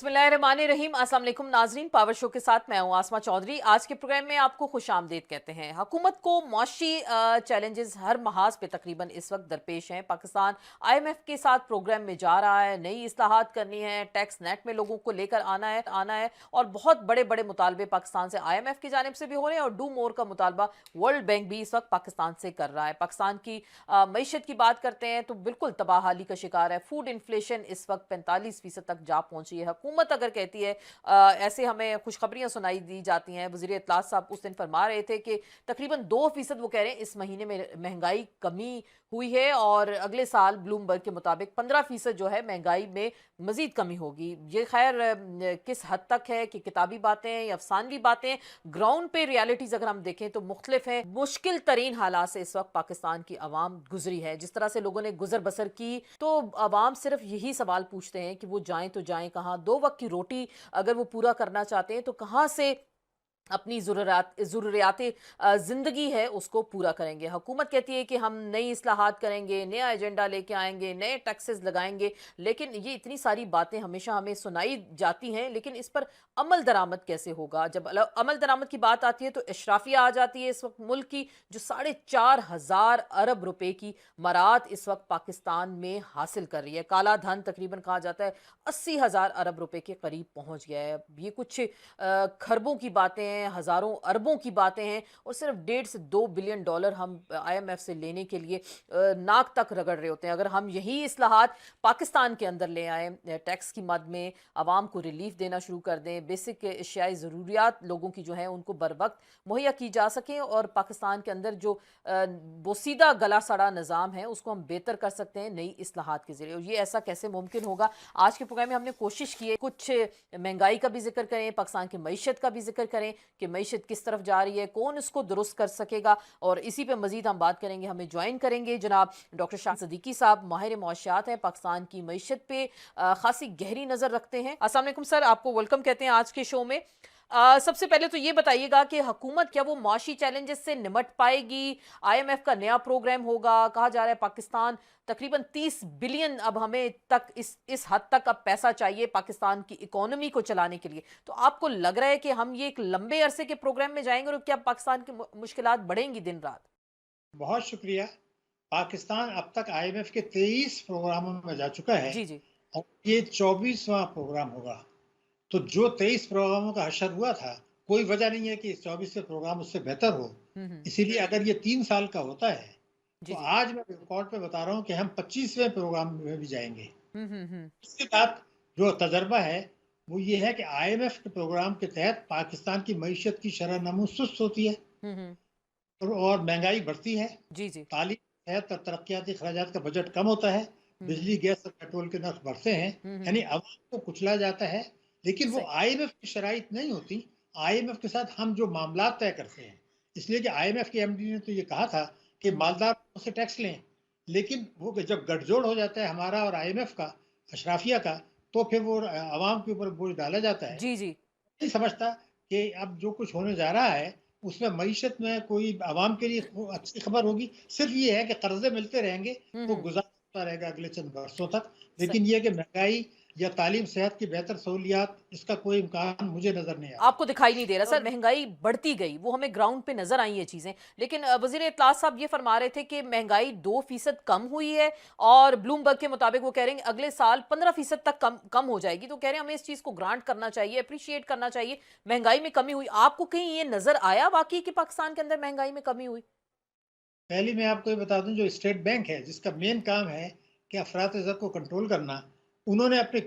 बिस्मिल्लाहिर्रहमानिर्रहीम। अस्सलाम वालेकुम नाजरीन, पावर शो के साथ मैं हूं आसमा चौधरी। आज के प्रोग्राम में आपको खुशामदीद कहते हैं। हुकूमत को मौशी चैलेंजेस हर महाज पे तकरीबन इस वक्त दरपेश हैं। पाकिस्तान IMF के साथ प्रोग्राम में जा रहा है, नई इस्लाहात करनी है, टैक्स नेट में लोगों को लेकर आना है और बहुत बड़े बड़े मुतालबे पाकिस्तान से IMF की जानिब से भी हो रहे हैं और डू मोर का मुतालबा वर्ल्ड बैंक भी इस वक्त पाकिस्तान से कर रहा है। पाकिस्तान की मीशत की बात करते हैं तो बिल्कुल तबाहाली का शिकार है। फूड इन्फ्लेशन इस वक्त 45% तक जा पहुंची है। हुकूमत अगर कहती है ऐसे हमें खुशखबरियां सुनाई दी जाती हैं। वज़ीर इत्तलात साहब उस दिन फरमा रहे थे कि तकरीबन 2% वो कह रहे हैं इस महीने में महंगाई कमी हुई है और अगले साल ब्लूमबर्ग के मुताबिक 15% जो है महंगाई में मजीद कमी होगी। ये खैर किस हद तक है कि किताबी बातें या अफसानवी बातें, ग्राउंड पे रियलिटीज़ अगर हम देखें तो मुख्तलिफ है। मुश्किल तरीन हालात से इस वक्त पाकिस्तान की आवाम गुजरी है। जिस तरह से लोगों ने गुजर बसर की तो आवाम सिर्फ यही सवाल पूछते हैं कि वो जाएं तो जाएं कहाँ। 2 वक्त की रोटी अगर वो पूरा करना चाहते हैं तो कहाँ से अपनी ज़रूरियात ज़िंदगी है उसको पूरा करेंगे। हुकूमत कहती है कि हम नई इस्लाहात करेंगे, नया एजेंडा लेके आएंगे, नए टैक्सेस लगाएंगे, लेकिन ये इतनी सारी बातें हमेशा हमें सुनाई जाती हैं, लेकिन इस पर अमल दरामद कैसे होगा? जब अमल दरामद की बात आती है तो इशराफिया आ जाती है इस वक्त मुल्क की, जो 4,500 अरब रुपए की मरात इस वक्त पाकिस्तान में हासिल कर रही है। काला धन तकरीबन कहा जाता है 80,000 अरब रुपए के करीब पहुंच गया है। ये कुछ खरबों की बातें हैं, हजारों अरबों की बातें हैं और सिर्फ 1.5 से 2 बिलियन डॉलर हम IMF से लेने के लिए नाक तक रगड़ रहे होते हैं। अगर हम यही इस्लाहात पाकिस्तान के अंदर ले आए, टैक्स की मद में आवाम को रिलीफ देना शुरू कर दें, बेसिक एशियाई ज़रूरियात लोगों की जो है उनको बर वक्त मुहैया की जा सकें और पाकिस्तान के अंदर जो बोसीदा गला सड़ा निज़ाम है उसको हम बेहतर कर सकते हैं नई इस्लाहात के जरिए। और ये ऐसा कैसे मुमकिन होगा? आज के प्रोग्राम में हमने कोशिश की है कुछ महंगाई का भी जिक्र करें, पाकिस्तान की मईशत का भी जिक्र करें कि मईशत किस तरफ जा रही है, कौन इसको दुरुस्त कर सकेगा, और इसी पे मजीद हम बात करेंगे। हमें ज्वाइन करेंगे जनाब डॉक्टर शाह सदीकी साहब, माहिर मुआशियात हैं, पाकिस्तान की मईशत पे खासी गहरी नज़र रखते हैं। अस्सलाम वालेकुम सर, आपको वेलकम कहते हैं आज के शो में। सबसे पहले तो ये बताइएगा कि हुकूमत क्या वो माशी चैलेंजेस से निमट पाएगी? IMF का नया प्रोग्राम होगा, कहा जा रहा है पाकिस्तान तकरीबन 30 बिलियन अब हमें तक इस हद तक अब पैसा चाहिए पाकिस्तान की इकोनॉमी को चलाने के लिए। तो आपको लग रहा है कि हम ये एक लंबे अरसे के प्रोग्राम में जाएंगे और क्या पाकिस्तान की मुश्किलात बढ़ेंगी दिन रात? बहुत शुक्रिया। पाकिस्तान अब तक IMF के 23 प्रोग्रामों में जा चुका है जी जी। और ये 24वां प्रोग्राम होगा। तो जो 23 प्रोग्रामों का हशर हुआ था, कोई वजह नहीं है कि इस 24वें प्रोग्राम उससे बेहतर हो। हम्म। इसीलिए अगर ये 3 साल का होता है, तो जी जी। आज मैं रिकॉर्ड पे बता रहा हूँ कि हम 25वें प्रोग्राम में भी जाएंगे। हम्म। इसके बाद जो तजर्बा है, वो ये है कि IMF के प्रोग्राम के तहत पाकिस्तान की मईशत की शरह नमू सुस्त होती है हम्म। और महंगाई बढ़ती है। जी जी। तालीम, सेहत और तरक्याती खर्चात का बजट कम होता है, हम्म। बिजली, गैस और पेट्रोल के नर्ख बढ़ते हैं, हम्म। यानी आवाम को कुचला जाता है। लेकिन वो सही। IMF की शराइत नहीं होती। IMF के साथ हम जो मामला तय करते हैं, इसलिए कि IMF के MD ने तो ये कहा था कि हम्म। मालदार से टैक्स लें, लेकिन वो जब गठजोड़ हो जाता है हमारा और IMF का, अशराफिया का, तो फिर वो आवाम के ऊपर बोझ डाला जाता है। जी जी। नहीं समझता कि अब जो कुछ होने जा रहा है उसमें मईशत में कोई आवाम के लिए अच्छी खबर होगी। सिर्फ ये है कि कर्जे मिलते रहेंगे तो हम्म। गुजारा होता रहेगा अगले चंद वर्षों तक। सही। लेकिन ये कि महंगाई या तालीम सेहत की बेहतर सहूलियात, इसका कोई इम्कान मुझे नजर नहीं आ आपको दिखाई नहीं दे रहा सर, रहा। महंगाई बढ़ती गई, वो हमें ग्राउंड पे नजर आई ये चीजें। लेकिन वजीर इत्तलात साहब ये फरमा रहे थे कि महंगाई 2% कम हुई है और ब्लूमबर्ग के मुताबिक वो कह रहे हैं अगले साल 15% तक कम कम हो जाएगी। तो कह रहे हैं हमें इस चीज को ग्रांट करना चाहिए, अप्रिशिएट करना चाहिए। महंगाई में कमी हुई, आपको कहीं ये नजर आया वाकई कि पाकिस्तान के अंदर महंगाई में कमी हुई? पहले मैं आपको ये बता दूं, जो स्टेट बैंक है जिसका मेन काम है कि अफरात-ज़र को कंट्रोल करना, उन्होंने अपने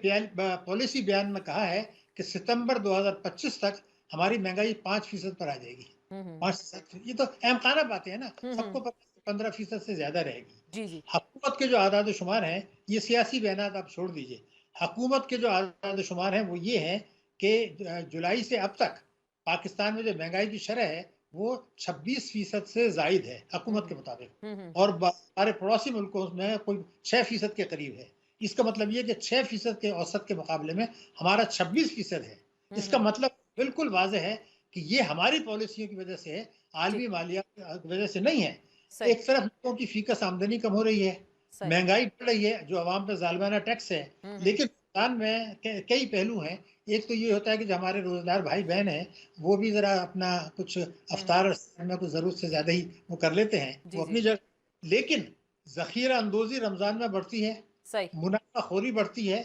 पॉलिसी बयान में कहा है कि सितंबर 2025 तक हमारी महंगाई 5% पर आ जाएगी। हम्म। 5%, ये तो अहमकाना बातें हैं ना, हम्म। सबको पता है 15% से ज़्यादा रहेगी। जी जी। हुकूमत के जो आदाद शुमार हैं, ये सियासी बयानात आप छोड़ दीजिए। हुकूमत के जो आदाद शुमार हैं वो ये हैं कि जुलाई से अब तक पाकिस्तान में जो महंगाई की शरह है वो 26% से ज़ायद है हुकूमत के मुताबिक, हम्म। और हमारे पड़ोसी मुल्कों में कोई 6% के करीब है। इसका मतलब ये कि 6% के औसत के मुकाबले में हमारा 26% है। इसका हम्म। मतलब बिल्कुल वाज़ेह है कि ये हमारी पॉलिसियों की वजह से है, जी। आलमी मालियात की वजह से नहीं है। सही। एक तरफ लोगों की फीकस आमदनी कम हो रही है, सही। महंगाई बढ़ रही है जो अवाम पे ज़ालिमाना टैक्स है, हम्म। लेकिन रमज़ान में कई पहलू हैं। एक तो ये होता है कि जो हमारे रोज़ेदार भाई-बहन हैं, वो भी ज़रा अपना कुछ हुँ, अफ़्तार में कुछ ज़रूरत से ज़्यादा ही वो कर लेते हैं, जी, वो जी, अपनी जगह। लेकिन ज़ख़ीरा अंदोज़ी रमज़ान में बढ़ती है, सही। मुनाफ़ाख़ोरी बढ़ती है,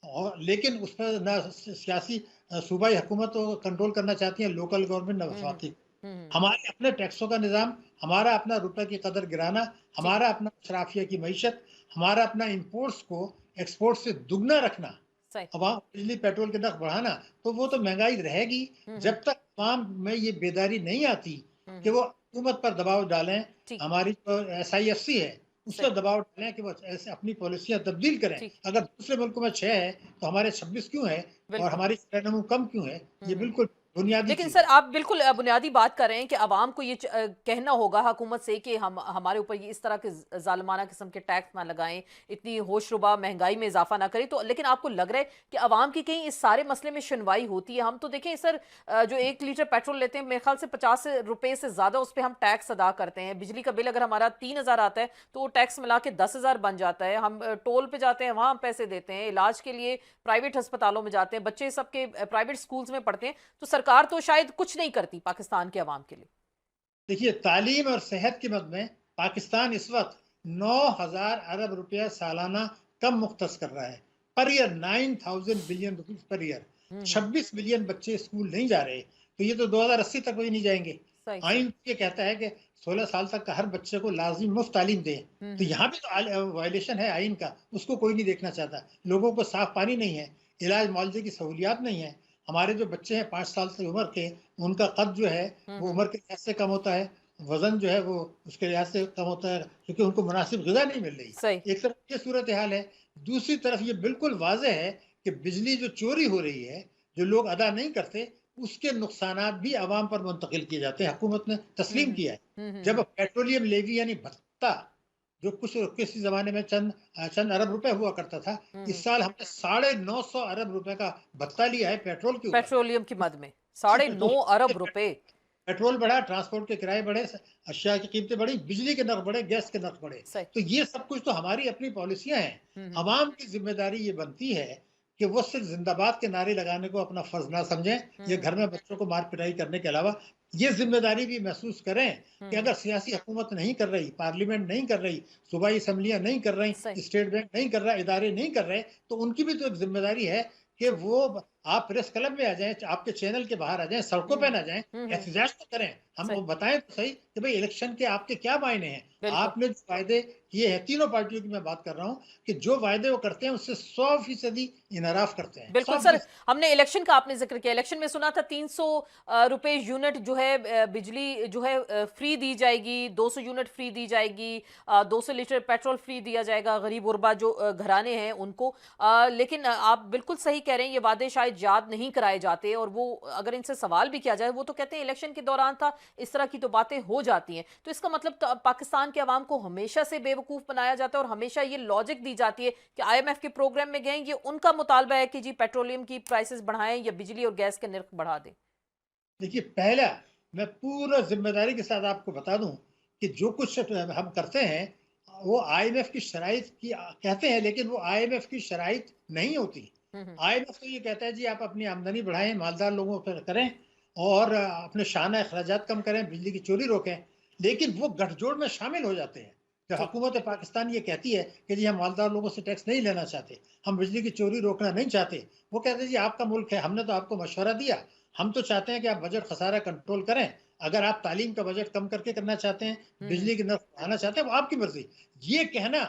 और लेकिन उस पर ना सियासी सूबाई हुकूमत तो कंट्रोल करना चाहती है, लोकल गवर्नमेंट ना हुँ, हुँ। वफ़ाक़ी। हुँ, हुँ। हमारे अपने टैक्सों का निज़ाम, हमारा अपना रुपए की कदर गिराना, जी, हमारा अपना अशराफिया की मईशत, हमारा अपना इम्पोर्ट्स को एक्सपोर्ट से दुगना रखना, सही। अवाम बिजली, पेट्रोल के नर्ख़ बढ़ाना, तो वो तो महँगाई रहेगी। हुँ, हुँ। जब तक अवाम में ये बेदारी नहीं आती हुँ, कि हुँ। वो हुकूमत पर दबाव डालें, ठीक, हमारी जो एसआईएफसी है, उस सही, पर दबाव डालें कि वो ऐसे अपनी पॉलिसियाँ तब्दील करें। ठीक, अगर दूसरे मुल्कों में 6 है, तो हमारे 26 क्यों है और बिल्कुल। हमारी शरह-ए-नमू कम क्यों है? हुँ, ये हुँ। बिल्कुल बुनियादी लेकिन चीज़ सर है। आप बिल्कुल बुनियादी बात कर रहे हैं कि अवाम को ये कहना होगा हुकूमत से कि हम हमारे ऊपर ये इस तरह के ज़ालिमाना किस्म के टैक्स ना लगाएं, इतनी होशरुबा महंगाई में इजाफा ना करें। तो लेकिन आपको लग रहा है कि अवाम की कहीं इस सारे मसले में सुनवाई होती है? हम तो देखें सर, जो 1 लीटर पेट्रोल लेते हैं मेरे ख्याल से 50 रुपए से ज़्यादा उस पे हम टैक्स अदा करते हैं। बिजली का बिल अगर हमारा 3000 आता है तो वो टैक्स मिला के 10,000 बन जाता है। हम टोल पे जाते हैं, वहाँ हम पैसे देते हैं। इलाज के लिए प्राइवेट अस्पतालों में जाते हैं, बच्चे सबके प्राइवेट स्कूल्स में पढ़ते हैं। तो सरकार तो शायद कुछ नहीं करती पाकिस्तान के अवाम के लिए। देखिए, तालीम और सेहत की मद में पाकिस्तान इस वक़्त 9,000 अरब रुपया सालाना कम मुख्तस कर रहा है। Per year 9,000 billion rupees per year. हुँ, हुँ। 26 मिलियन बच्चे स्कूल नहीं जा रहे, तो ये तो 2080 तक भी नहीं जाएँगे। सही, सही। आइन ये कहता है कि 16 साल तक का हर बच्चे को लाज़मी मुफ्त तालीम दें। हुँ, तो हुँ। यहाँ भी तो वायलेशन है आइन का, उसको कोई नहीं देखना चाहता। लोगों को साफ़ पानी नहीं है, इलाज-मुआलजे की सहूलियात नहीं है। हमारे जो बच्चे हैं 5 साल की उम्र के, उनका कद जो है, हुँ, वो हुँ। उम्र के लिहाज से कम होता है। वज़न जो है वो उसके लिहाज से कम होता है, क्योंकि उनको मुनासिब ग़िज़ा नहीं मिल रही। सही। एक तरफ ये सूरत-ए-हाल है, दूसरी तरफ ये बिल्कुल वाज़ेह है कि बिजली जो चोरी हो रही है, जो लोग अदा नहीं करते, उसके नुकसानात भी अवाम पर मुंतकिल किए जाते हैं। हुकूमत ने हुँ, तस्लीम हुँ। किया है। हुँ, हुँ, जब हुँ। पेट्रोलियम लेवी यानी भत्ता, जो कुछ किसी ज़माने में चंद अरब रुपए हुआ करता था, हुँ, इस हुँ। साल हमने साढ़े 900 अरब रुपए का भत्ता लिया है पेट्रोल के ऊपर। पेट्रोलियम की मद में इसी साढ़े पे तो 9 अरब रुपए। पेट्रोल बढ़ा, ट्रांसपोर्ट के किराए बढ़े, अशिया की कीमतें बढ़ी, बिजली के नर्ख बढ़े, गैस के नर्ख बढ़े। सही। तो ये सब कुछ तो हमारी अपनी पॉलिसियाँ हैं। हुँ, हुँ। अवाम की ज़िम्मेदारी ये बनती है कि वो सिर्फ़ ज़िंदाबाद के नारे लगाने को अपना फ़र्ज़ ना समझें, हुँ, या हुँ। घर में बच्चों को मार-पिटाई करने के अलावा ये ज़िम्मेदारी भी महसूस करें हुँ, कि हुँ। अगर सियासी हुकूमत नहीं कर रही, पार्लियामेंट नहीं कर रही, सूबाई असम्बलियाँ नहीं कर रही, सही। स्टेट बैंक नहीं कर रहा, इदारे नहीं कर रहे, तो उनकी भी तो एक ज़िम्मेदारी है कि ट्रू। वो आप प्रेस क्लब में आ जाएँ, आपके चैनल के बाहर आ जाएँ, सड़कों हुँ, पे हुँ। ना जाएँ, हुँ, हुँ। एहतजाज तो करें। हम सही। वो बताएँ तो सही कि भई इलेक्शन के आपके क्या मायने हैं? बिल्कुल। आपने जो वायदे किए हैं, तीनों पार्टियों की मैं बात कर रहा हूँ, कि जो वायदे वो करते हैं उससे 100% इन्हराफ करते हैं। बिल्कुल सर, 100%। हमने इलेक्शन का आपने ज़िक्र किया, इलेक्शन में सुना था 300 रुपए यूनिट जो है बिजली जो है फ्री दी जाएगी, 200 यूनिट फ्री दी जाएगी, 200 लीटर पेट्रोल फ्री दिया जाएगा गरीब-गुरबा जो घराने हैं उनको। लेकिन आप बिल्कुल सही कह रहे हैं, ये वादे शायद याद नहीं कराए जाते और वो अगर इनसे सवाल भी किया जाए, वो तो कहते हैं इलेक्शन के दौरान था, इस तरह की तो बातें हो जाती हैं। तो इसका मतलब तो पाकिस्तान के अवाम को हमेशा से बेवकूफ़ बनाया जाता है और हमेशा ये लॉजिक दी जाती है कि आईएमएफ के प्रोग्राम में गए, ये उनका मुतालबा है कि जी पेट्रोलियम की प्राइसेस बढ़ाएं या बिजली और गैस के निर्ख बढ़ा दें। देखिए, पहला मैं पूरा ज़िम्मेदारी के साथ आपको बता दूँ कि जो कुछ हम करते हैं, वो आईएमएफ की शराइत की कहते हैं, लेकिन वो आईएमएफ की शराइत नहीं होती। हुँ, हुँ। आईएमएफ तो ये कहता है जी आप अपनी आमदनी बढ़ाएँ, मालदार लोगों पर करें और अपने शाना अखराजात कम करें, बिजली की चोरी रोकें, लेकिन वो गठजोड़ में शामिल हो जाते हैं। जब ठीक। हुकूमत पाकिस्तान ये कहती है कि जी हम मालदार लोगों से टैक्स नहीं लेना चाहते, हम बिजली की चोरी रोकना नहीं चाहते, वो कहते हैं जी आपका मुल्क है, हमने तो आपको मशवरा दिया, हम तो चाहते हैं कि आप बजट खसारा कंट्रोल करें। अगर आप तालीम का बजट कम करके करना चाहते हैं, हुँ, हुँ। बिजली की नर्ख़ बढ़ाना चाहते हैं, वो आपकी मर्ज़ी। ये कहना,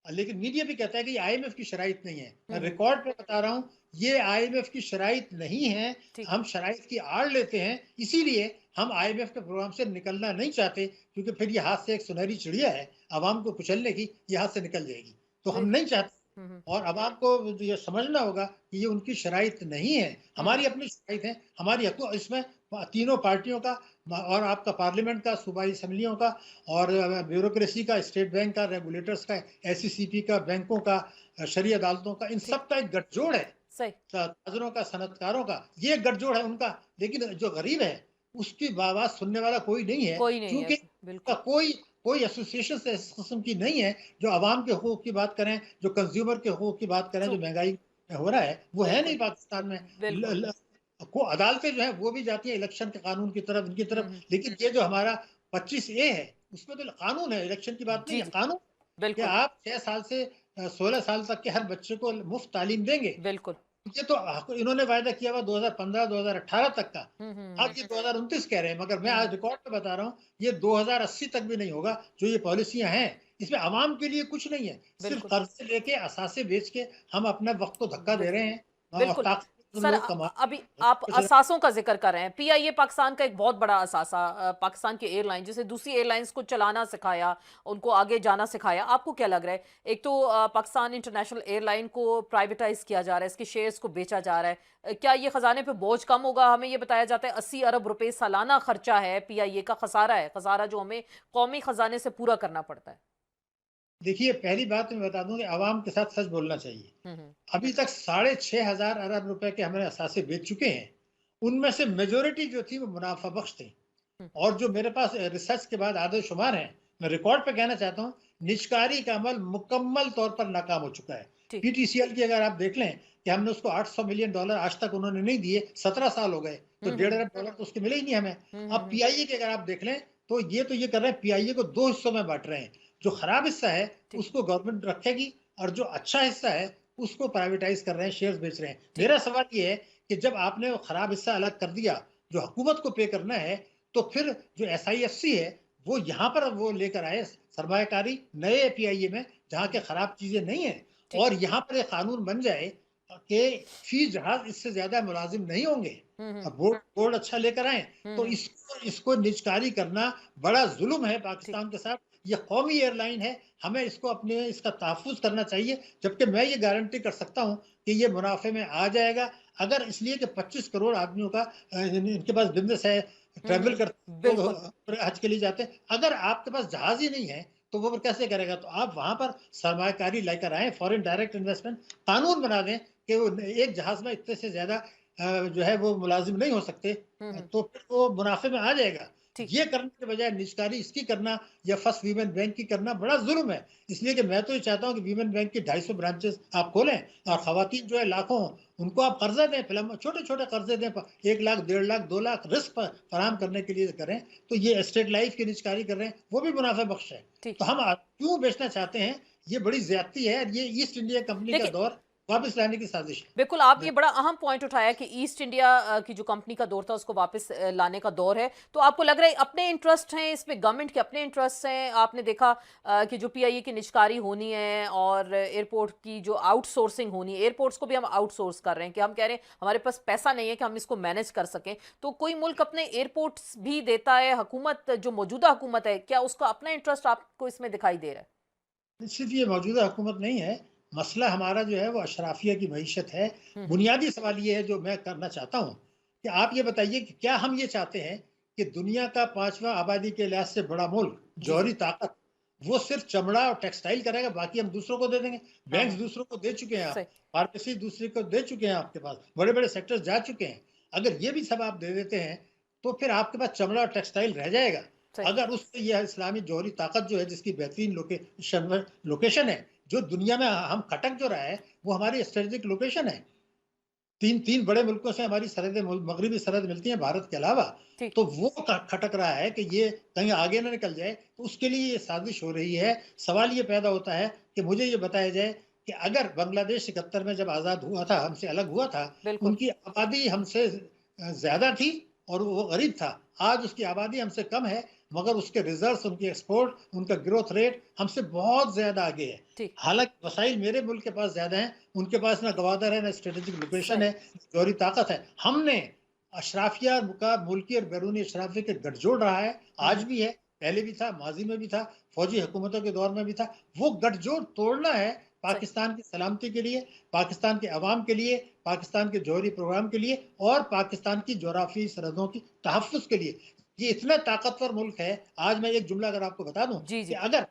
लेकिन मीडिया भी कहता है कि ये आईएमएफ की शराइत नहीं है। हुँ, मैं हुँ। रिकॉर्ड पे बता रहा हूँ, ये आईएमएफ की शराइत नहीं है। ठीक। हम शराइत की आड़ लेते हैं, इसीलिए हम आईएमएफ के प्रोग्राम से निकलना नहीं चाहते, क्योंकि फिर ये हाथ से एक सुनहरी चिड़िया है, अवाम को कुचलने की, ये हाथ से निकल जाएगी। तो हम बिल नहीं चाहते, हुँ, हुँ। और अवाम को ये समझना होगा कि ये उनकी शराइत नहीं है, हुँ, हुँ। हमारी अपनी शराइत है, हमारी इसमें तीनों पार्टियों का और आपका पार्लियामेंट का, सूबाई असम्बलियों का और ब्यूरोक्रेसी का, स्टेट बैंक का, रेगुलेटर्स का, एसईसीपी का, बैंकों का, शरई अदालतों का, इन ठीक। सब का एक गठजोड़ है। सही। ताजरों का, सनअतकारों का, ये एक गठजोड़ है उनका। लेकिन जो गरीब है, उसकी आवाज़ सुनने वाला कोई नहीं है, कोई नहीं है। क्योंकि उसका बिल्कुल। कोई कोई एसोसिएशन इस किस्म की नहीं है, जो अवाम के हकूक की बात करें, जो कंज़्यूमर के हकूक की बात करें, ट्रू। जो महँगाई हो रहा है, वो है नहीं बिल्कुल, पाकिस्तान में। ल बिल्कुल। ल को अदालतें जो हैं वो भी जाती हैं इलेक्शन के कानून की तरफ, इनकी हुँ, तरफ, हुँ। लेकिन ये जो हमारा 25A है, उसमें तो कानून है, इलेक्शन की बात नहीं जी, है, जी। कानून कि बिल्कुल, आप 6 साल से 16 साल तक के हर बच्चे को मुफ्त तालीम देंगे। बिल्कुल। ये तो इन्होंने वायदा किया हुआ 2015-2018 तक का। हुँ, हुँ, आज हुँ। ये 2029 कह रहे हैं, मगर मैं आज हुँ, रिकॉर्ड पे बता रहा हूँ, ये 2080 तक भी नहीं होगा, जो ये पॉलिसियाँ हैं। इसमें आवाम के लिए कुछ नहीं है, सिर्फ़ बिल्कुल। कर्ज़े लेके, असासे बेच के हम अपने वक़्त को धक्का दे बिल्कुल, रहे हैं और बिल्कुल। ताकतवर सर लोग कमा अभी आप कुछ असासों का ज़िक्र कर रहे हैं। पीआईए पाकिस्तान का एक बहुत बड़ा असासा पाकिस्तान की एयरलाइन जिसे दूसरी एयरलाइंस को चलाना सिखाया, उनको आगे जाना सिखाया। आपको क्या लग रहा है? एक तो पाकिस्तान इंटरनेशनल एयरलाइन को प्राइवेटाइज़ किया जा रहा है, इसके शेयर्स को बेचा जा रहा है। क्या ये खजाने पे बोझ कम होगा? हमें ये बताया जाता है 80 अरब रुपए सालाना खर्चा है, पीआईए का खसारा है, खसारा जो हमें कौमी खजाने से पूरा करना पड़ता है। देखिए, पहली बात तो मैं बता दूँ कि आवाम के साथ सच बोलना चाहिए। हुँ, हुँ। अभी तक साढ़े 6,000 अरब रुपए के हमने असासे बेच चुके हैं। उनमें से मेजॉरिटी जो थी वो मुनाफ़ा बख्श थी। हुँ, और जो मेरे पास रिसर्च के बाद आदमशुमार हैं, मैं रिकॉर्ड पे कहना चाहता हूँ, निजकारी का अमल मुकम्मल तौर पर नाकाम हो चुका है। ठीक। पीटीसीएल की अगर आप देख लें कि हमने उसको $800 मिलियन आज तक उन्होंने नहीं दिए, 17 साल हो गए, तो हुँ, हुँ, डेढ़ हुँ। अरब डॉलर तो उसके मिले ही नहीं हमें। हुँ, अब हुँ, हुँ। पीआईए की अगर आप देख लें, तो ये कर रहे हैं, पीआईए को 2 हिस्सों में बाँट रहे हैं। जो खराब हिस्सा है, ठीक, उसको गवर्नमेंट रखेगी और जो अच्छा हिस्सा है, उसको प्राइवेटाइज़ कर रहे हैं, शेयर्स बेच रहे हैं। ठीक। मेरा सवाल ये है कि जब आपने वो खराब हिस्सा अलग कर दिया, जो हुकूमत को पे करना है, तो फिर जो एसआईएफसी है, वो यहाँ पर वो लेकर आए सरमायाकारी नए पीआईए में, जहाँ हुँ, के हुँ। खराब चीज़ें नहीं हैं, ठीक। और यहाँ पर एक कानून बन जाए कि फ़ी जहाज़ इससे ज़्यादा मुलाज़िम नहीं होंगे। हुँ, हुँ। अब बोर्ड बोर्ड अच्छा लेकर आएँ, हुँ, तो हुँ। इसको इसको निजकारी करना बड़ा ज़ुल्म है ठीक। पाकिस्तान के साथ। ये कौमी एयरलाइन है, हमें इसको अपने इसका तहफ़्फ़ुज़ करना चाहिए, जबकि मैं ये गारंटी कर सकता हूँ कि ये मुनाफ़े में आ जाएगा। अगर इसलिए कि 25 करोड़ आदमियों का इनके पास बिज़नेस है, हुँ, ट्रैवल हुँ। करते हैं लोग, बिल्कुल। हज के लिए जाते हैं। अगर आपके पास जहाज़ ही नहीं है, तो वो फिर कैसे करेगा? तो आप वहाँ पर सरमायाकारी लेकर आएँ, फॉरेन डायरेक्ट इन्वेस्टमेंट कानून बना दें कि वो एक जहाज़ में इतने से ज़्यादा जो है वो मुलाज़िम नहीं हो सकते, हुँ, हुँ। तो फिर वो मुनाफ़े में आ जाएगा। ठीक। ये करने के बजाय निजकारी इसकी करना या फर्स्ट वीमेन बैंक की करना बड़ा ज़ुल्म है। इसलिए कि मैं तो ये चाहता हूँ कि वीमेन बैंक की 250 ब्रांचेज़ आप खोलें और हुँ। ख़वातीन जो है लाखों, उनको आप कर्ज़े दें, फिलम छोटे-छोटे कर्ज़े दें, प 1 लाख, 1.5 लाख, 2 लाख रिस्क फ फराहम करने के लिए करें, तो ये एस्टेट लाइफ़ की निजकारी कर रहे हैं, वो भी मुनाफ़ा बख्श है। ठीक। तो हम क्यों बेचना चाहते हैं? ये बड़ी ज़्यादती है और ये ईस्ट इंडिया कंपनी का देखिए, दौर वापस लाने की साज़िश बिल्कुल आप है। ये बड़ा अहम पॉइंट उठाया कि ईस्ट इंडिया की जो कंपनी का दौर था उसको वापस लाने का दौर है। तो आपको लग रहा है अपने इंटरेस्ट हैं इसमें, गवर्नमेंट के अपने इंटरेस्ट हैं। आपने देखा कि जो पीआईए की निजकारी होनी है और एयरपोर्ट की जो आउटसोर्सिंग होनी है, एयरपोर्ट्स को भी हम आउटसोर्स कर रहे हैं कि हम कह रहे हैं हमारे पास पैसा नहीं है कि हम इसको मैनेज कर सकें। तो कोई मुल्क अपने एयरपोर्ट्स भी देता है, हुकूमत जो मौजूदा हुकूमत है, क्या उसका अपना इंटरेस्ट आपको इसमें दिखाई दे रहा है? सिर्फ ये मौजूदा हुकूमत नहीं है, मसला हमारा जो है वो अशराफिया की मईशत है। हुँ, हुँ। बुनियादी सवाल ये है जो मैं करना चाहता हूँ कि आप ये बताइए कि क्या हम ये चाहते हैं कि दुनिया का 5वां आबादी के लिहाज से बड़ा मुल्क, जी, जी। जौहरी ताकत, वो सिर्फ चमड़ा और टेक्सटाइल करेगा, बाकी हम दूसरों को दे देंगे। हाँ, बैंक्स हाँ। दूसरों को दे चुके हैं सही, आप, फार्मेसी दूसरे को दे चुके हैं आपके पास, बड़े-बड़े सेक्टर्स जा चुके हैं। अगर ये भी सब आप दे देते हैं, तो फिर आपके पास चमड़ा और टेक्सटाइल रह जाएगा। सही। अगर उससे ये इस्लामी जौहरी ताकत जो है जिसकी बेहतरीन लोकेशन है, जो दुनिया में हम खटक जो रहा है, वो हमारी स्ट्रेटेजिक लोकेशन है। 3 बड़े मुल्कों से हमारी सरहदें मगरिबी सरहद मिलती हैं भारत के अलावा। ठीक। तो वो खटक रहा है कि ये कहीं आगे ना निकल जाए, तो उसके लिए ये साजिश हो रही है। सवाल ये पैदा होता है कि मुझे ये बताया जाए कि अगर बांग्लादेश 71 में जब आज़ाद हुआ था, हमसे अलग हुआ था, बिल्कुल। उनकी आबादी हमसे ज़्यादा थी और वो गरीब था। आज उसकी आबादी हमसे कम है, मगर उसके रिज़र्व्स, उनकी एक्सपोर्ट, उनका ग्रोथ रेट हमसे बहुत ज़्यादा आगे है। ठीक। हालाँकि वसाइल मेरे मुल्क के पास ज़्यादा हैं, उनके पास ना गवादर है, ना स्ट्रेटेजिक लोकेशन सही। है, जौहरी ताकत है। हमने अशराफिया का मुल्की और बैरूनी अशराफिया के गठजोड़ रहा है, हुँ, आज हुँ। भी है, पहले भी था, माज़ी में भी था, फ़ौजी हुकूमतों के दौर में भी था। वो गठजोड़ तोड़ना है सही। पाकिस्तान की सलामती के लिए, पाकिस्तान के अवाम के लिए, पाकिस्तान के जौहरी प्रोग्राम के लिए और पाकिस्तान की जोग्राफ़ी सरहदों की तहफ़्फ़ुज़ के लिए। ये इतना ताकतवर मुल्क है, आज मैं एक जुमला अगर आपको बता दूँ जी, कि जी। अगर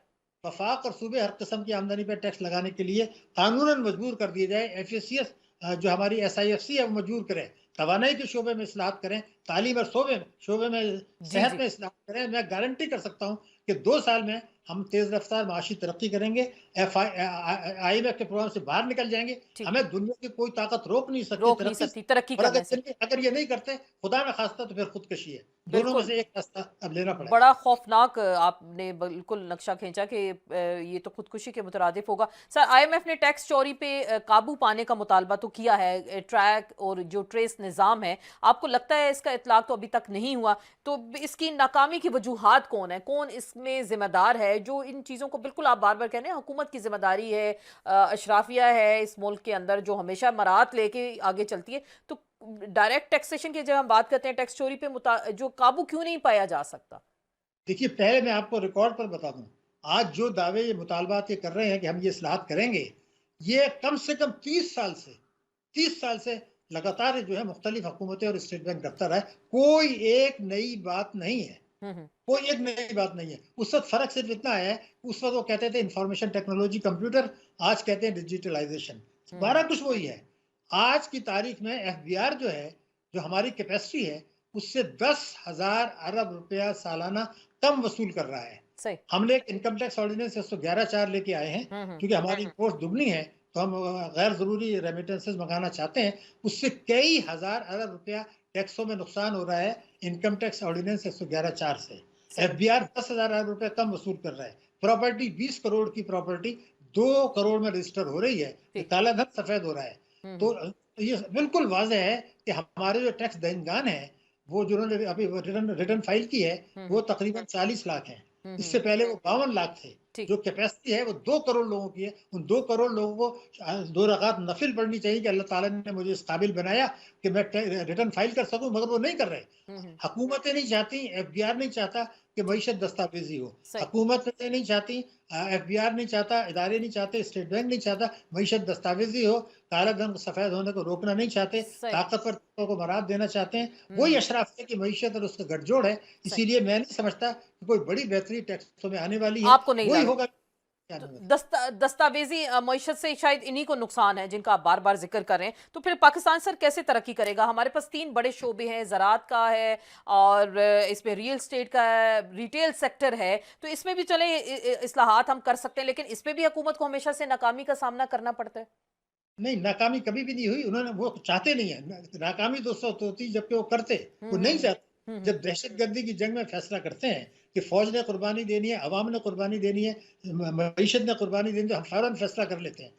वफ़ाक और सूबे हर किस्म की आमदनी पे टैक्स लगाने के लिए कानूनन मजबूर कर दिए जाए, एफएसीएस जो हमारी एसआईएफसी है वो मजबूर करे, तवानाई के शोबे में इस्लाहत करें, तालीम और शोबे में जी, सेहत जी। में इस्लाह करें, मैं गारंटी कर सकता हूँ कि 2 साल में हम तेज़ रफ्तार माशी तरक्की करेंगे, IMF के प्रोग्राम से बाहर निकल जाएँगे। ठीक, हमें दुनिया की कोई ताकत रोक नहीं सकती रोक नहीं तरक्की से। सकती तरक्की और करने से। अगर ये नहीं करते, खुदा न ख़ास्ता तो फिर खुदकशी है। दोनों में बिल्कुल। से एक रास्ता अब लेना पड़ेगा। बड़ा खौफनाक आपने बिल्कुल नक्शा खींचा कि ये तो खुदकुशी के मुतरादिफ होगा। सर आईएमएफ ने टैक्स चोरी पे काबू पाने का मुतालबा तो किया है, ट्रैक और जो ट्रेस निज़ाम है, आपको लगता है इसका इतलाक तो अभी तक नहीं हुआ, तो इसकी नाकामी की वजूहात कौन है? कौन इसमें ज़िम्मेदार है? जो इन चीज़ों को बिल्कुल आप बार-बार कह रहे हैं हुकूमत की ज़िम्मेदारी है, अशराफिया है इस मुल्क के अंदर जो हमेशा मराहत लेके आगे चलती है, तो डायरेक्ट टैक्सेशन की जब हम बात करते हैं टैक्स चोरी पे जो काबू क्यों नहीं पाया जा सकता? देखिए, पहले मैं आपको रिकॉर्ड पर बता दूँ, आज जो दावे ये मुतालबात ये कर रहे हैं कि हम ये इस्लाहत करेंगे, ये कम से कम 30 साल से लगातार जो है मुख्तलिफ हुकूमतें और स्टेट बैंक करता रहा है। कोई एक नई बात नहीं है। हुँ, हुँ। कोई एक नई बात नहीं है। उस वक़्त फ़र्क सिर्फ़ इतना है, उस वक़्त वो कहते थे इन्फॉर्मेशन टेक्नोलॉजी कंप्यूटर, आज कहते हैं डिजिटलाइज़ेशन। सारा हुँ, कुछ वही है। आज की तारीख़ में एफबीआर जो है, जो हमारी कैपेसिटी है, उससे 10,000 अरब रुपया सालाना कम वसूल कर रहा है। सही। हमने एक इनकम टैक्स ऑर्डिनेंस 111(4) लेके आए हैं, हुँ, हुँ। क्योंकि हमारी इम्पोर्ट दुगनी है, तो हम गैर ज़रूरी रेमिटेंसेस मँगाना चाहते हैं। उससे कई हज़ार अरब रुपया टैक्सों में नुकसान हो रहा है, इनकम टैक्स ऑर्डिनेंस 111(4) से। सही, एफबीआर 10,000 अरब रुपए कम वसूल कर रहा है। प्रॉपर्टी 20 करोड़ की प्रॉपर्टी 2 करोड़ में रजिस्टर हो रही है। ये ठीक। काला धन सफेद हो रहा है। हुँ, तो हुँ। ये बिल्कुल वाज़ेह है कि हमारे जो टैक्स देनगान हैं, वो जिन्होंने अभी रिटर्न रिटर्न फाइल की है, हुँ, वो हुँ। तकरीबन 40 लाख हैं। हुँ, इससे हुँ। पहले वो 52 लाख थे। ठीक। जो कैपेसिटी है वो 2 करोड़ लोगों की है। उन 2 करोड़ लोगों को 2 रकात नफ़िल पढ़नी चाहिए कि अल्लाह ताला ने मुझे इस काबिल बनाया कि मैं रिटर्न फाइल कर सकूँ, मगर वो नहीं कर रहे। हुँ, हुँ। हुकूमतें नहीं चाहती, एफबीआर नहीं चाहता कि मईशत दस्तावेजी हो। सही, हुकूमतें नहीं चाहती, एफबीआर नहीं चाहता, इदारे नहीं चाहते, स्टेट बैंक नहीं चाहता मईशत दस्तावेजी हो, काला धन सफ़ेद होने को रोकना नहीं चाहते, सही। ताकतवर तबकों को मराद देना चाहते हैं। वही हुँ, अशराफिया की मईशत और उसका गठजोड़ है। सही। इसीलिए मैं नहीं समझता कि कोई बड़ी बेहतरी टैक्सों में आने वाली है। आपको नहीं वही लग होगा क्या तो नहीं होता। दस्तावेज़ी मईशत से शायद इन्हीं को नुकसान है जिनका आप बार-बार ज़िक्र कर रहे हैं। तो फिर पाकिस्तान सर कैसे तरक्की करेगा? हमारे पास 3 बड़े शोबे हैं, ज़राअत का है और इसमें रियल एस्टेट का है, रिटेल सेक्टर है। तो इसमें भी चलें इस्लाहात हम कर सकते हैं, लेकिन इसमें भी हुकूमत को हमेशा से नाकामी का सामना करना पड़ता है। नहीं, नाकामी कभी भी नहीं हुई। उन्होंने वो चाहते नहीं है। नाकामी तो उस वक़्त होती जबकि वो करते, हुँ, वो हुँ, नहीं हुँ। चाहते। हुँ, हुँ। जब दहशतगर्दी की जंग में फैसला करते हैं कि फ़ौज ने कुर्बानी देनी है, अवाम ने कुर्बानी देनी है, मईशत ने कुर्बानी देनी है, तो हम फ़ौरन फैसला कर लेते हैं।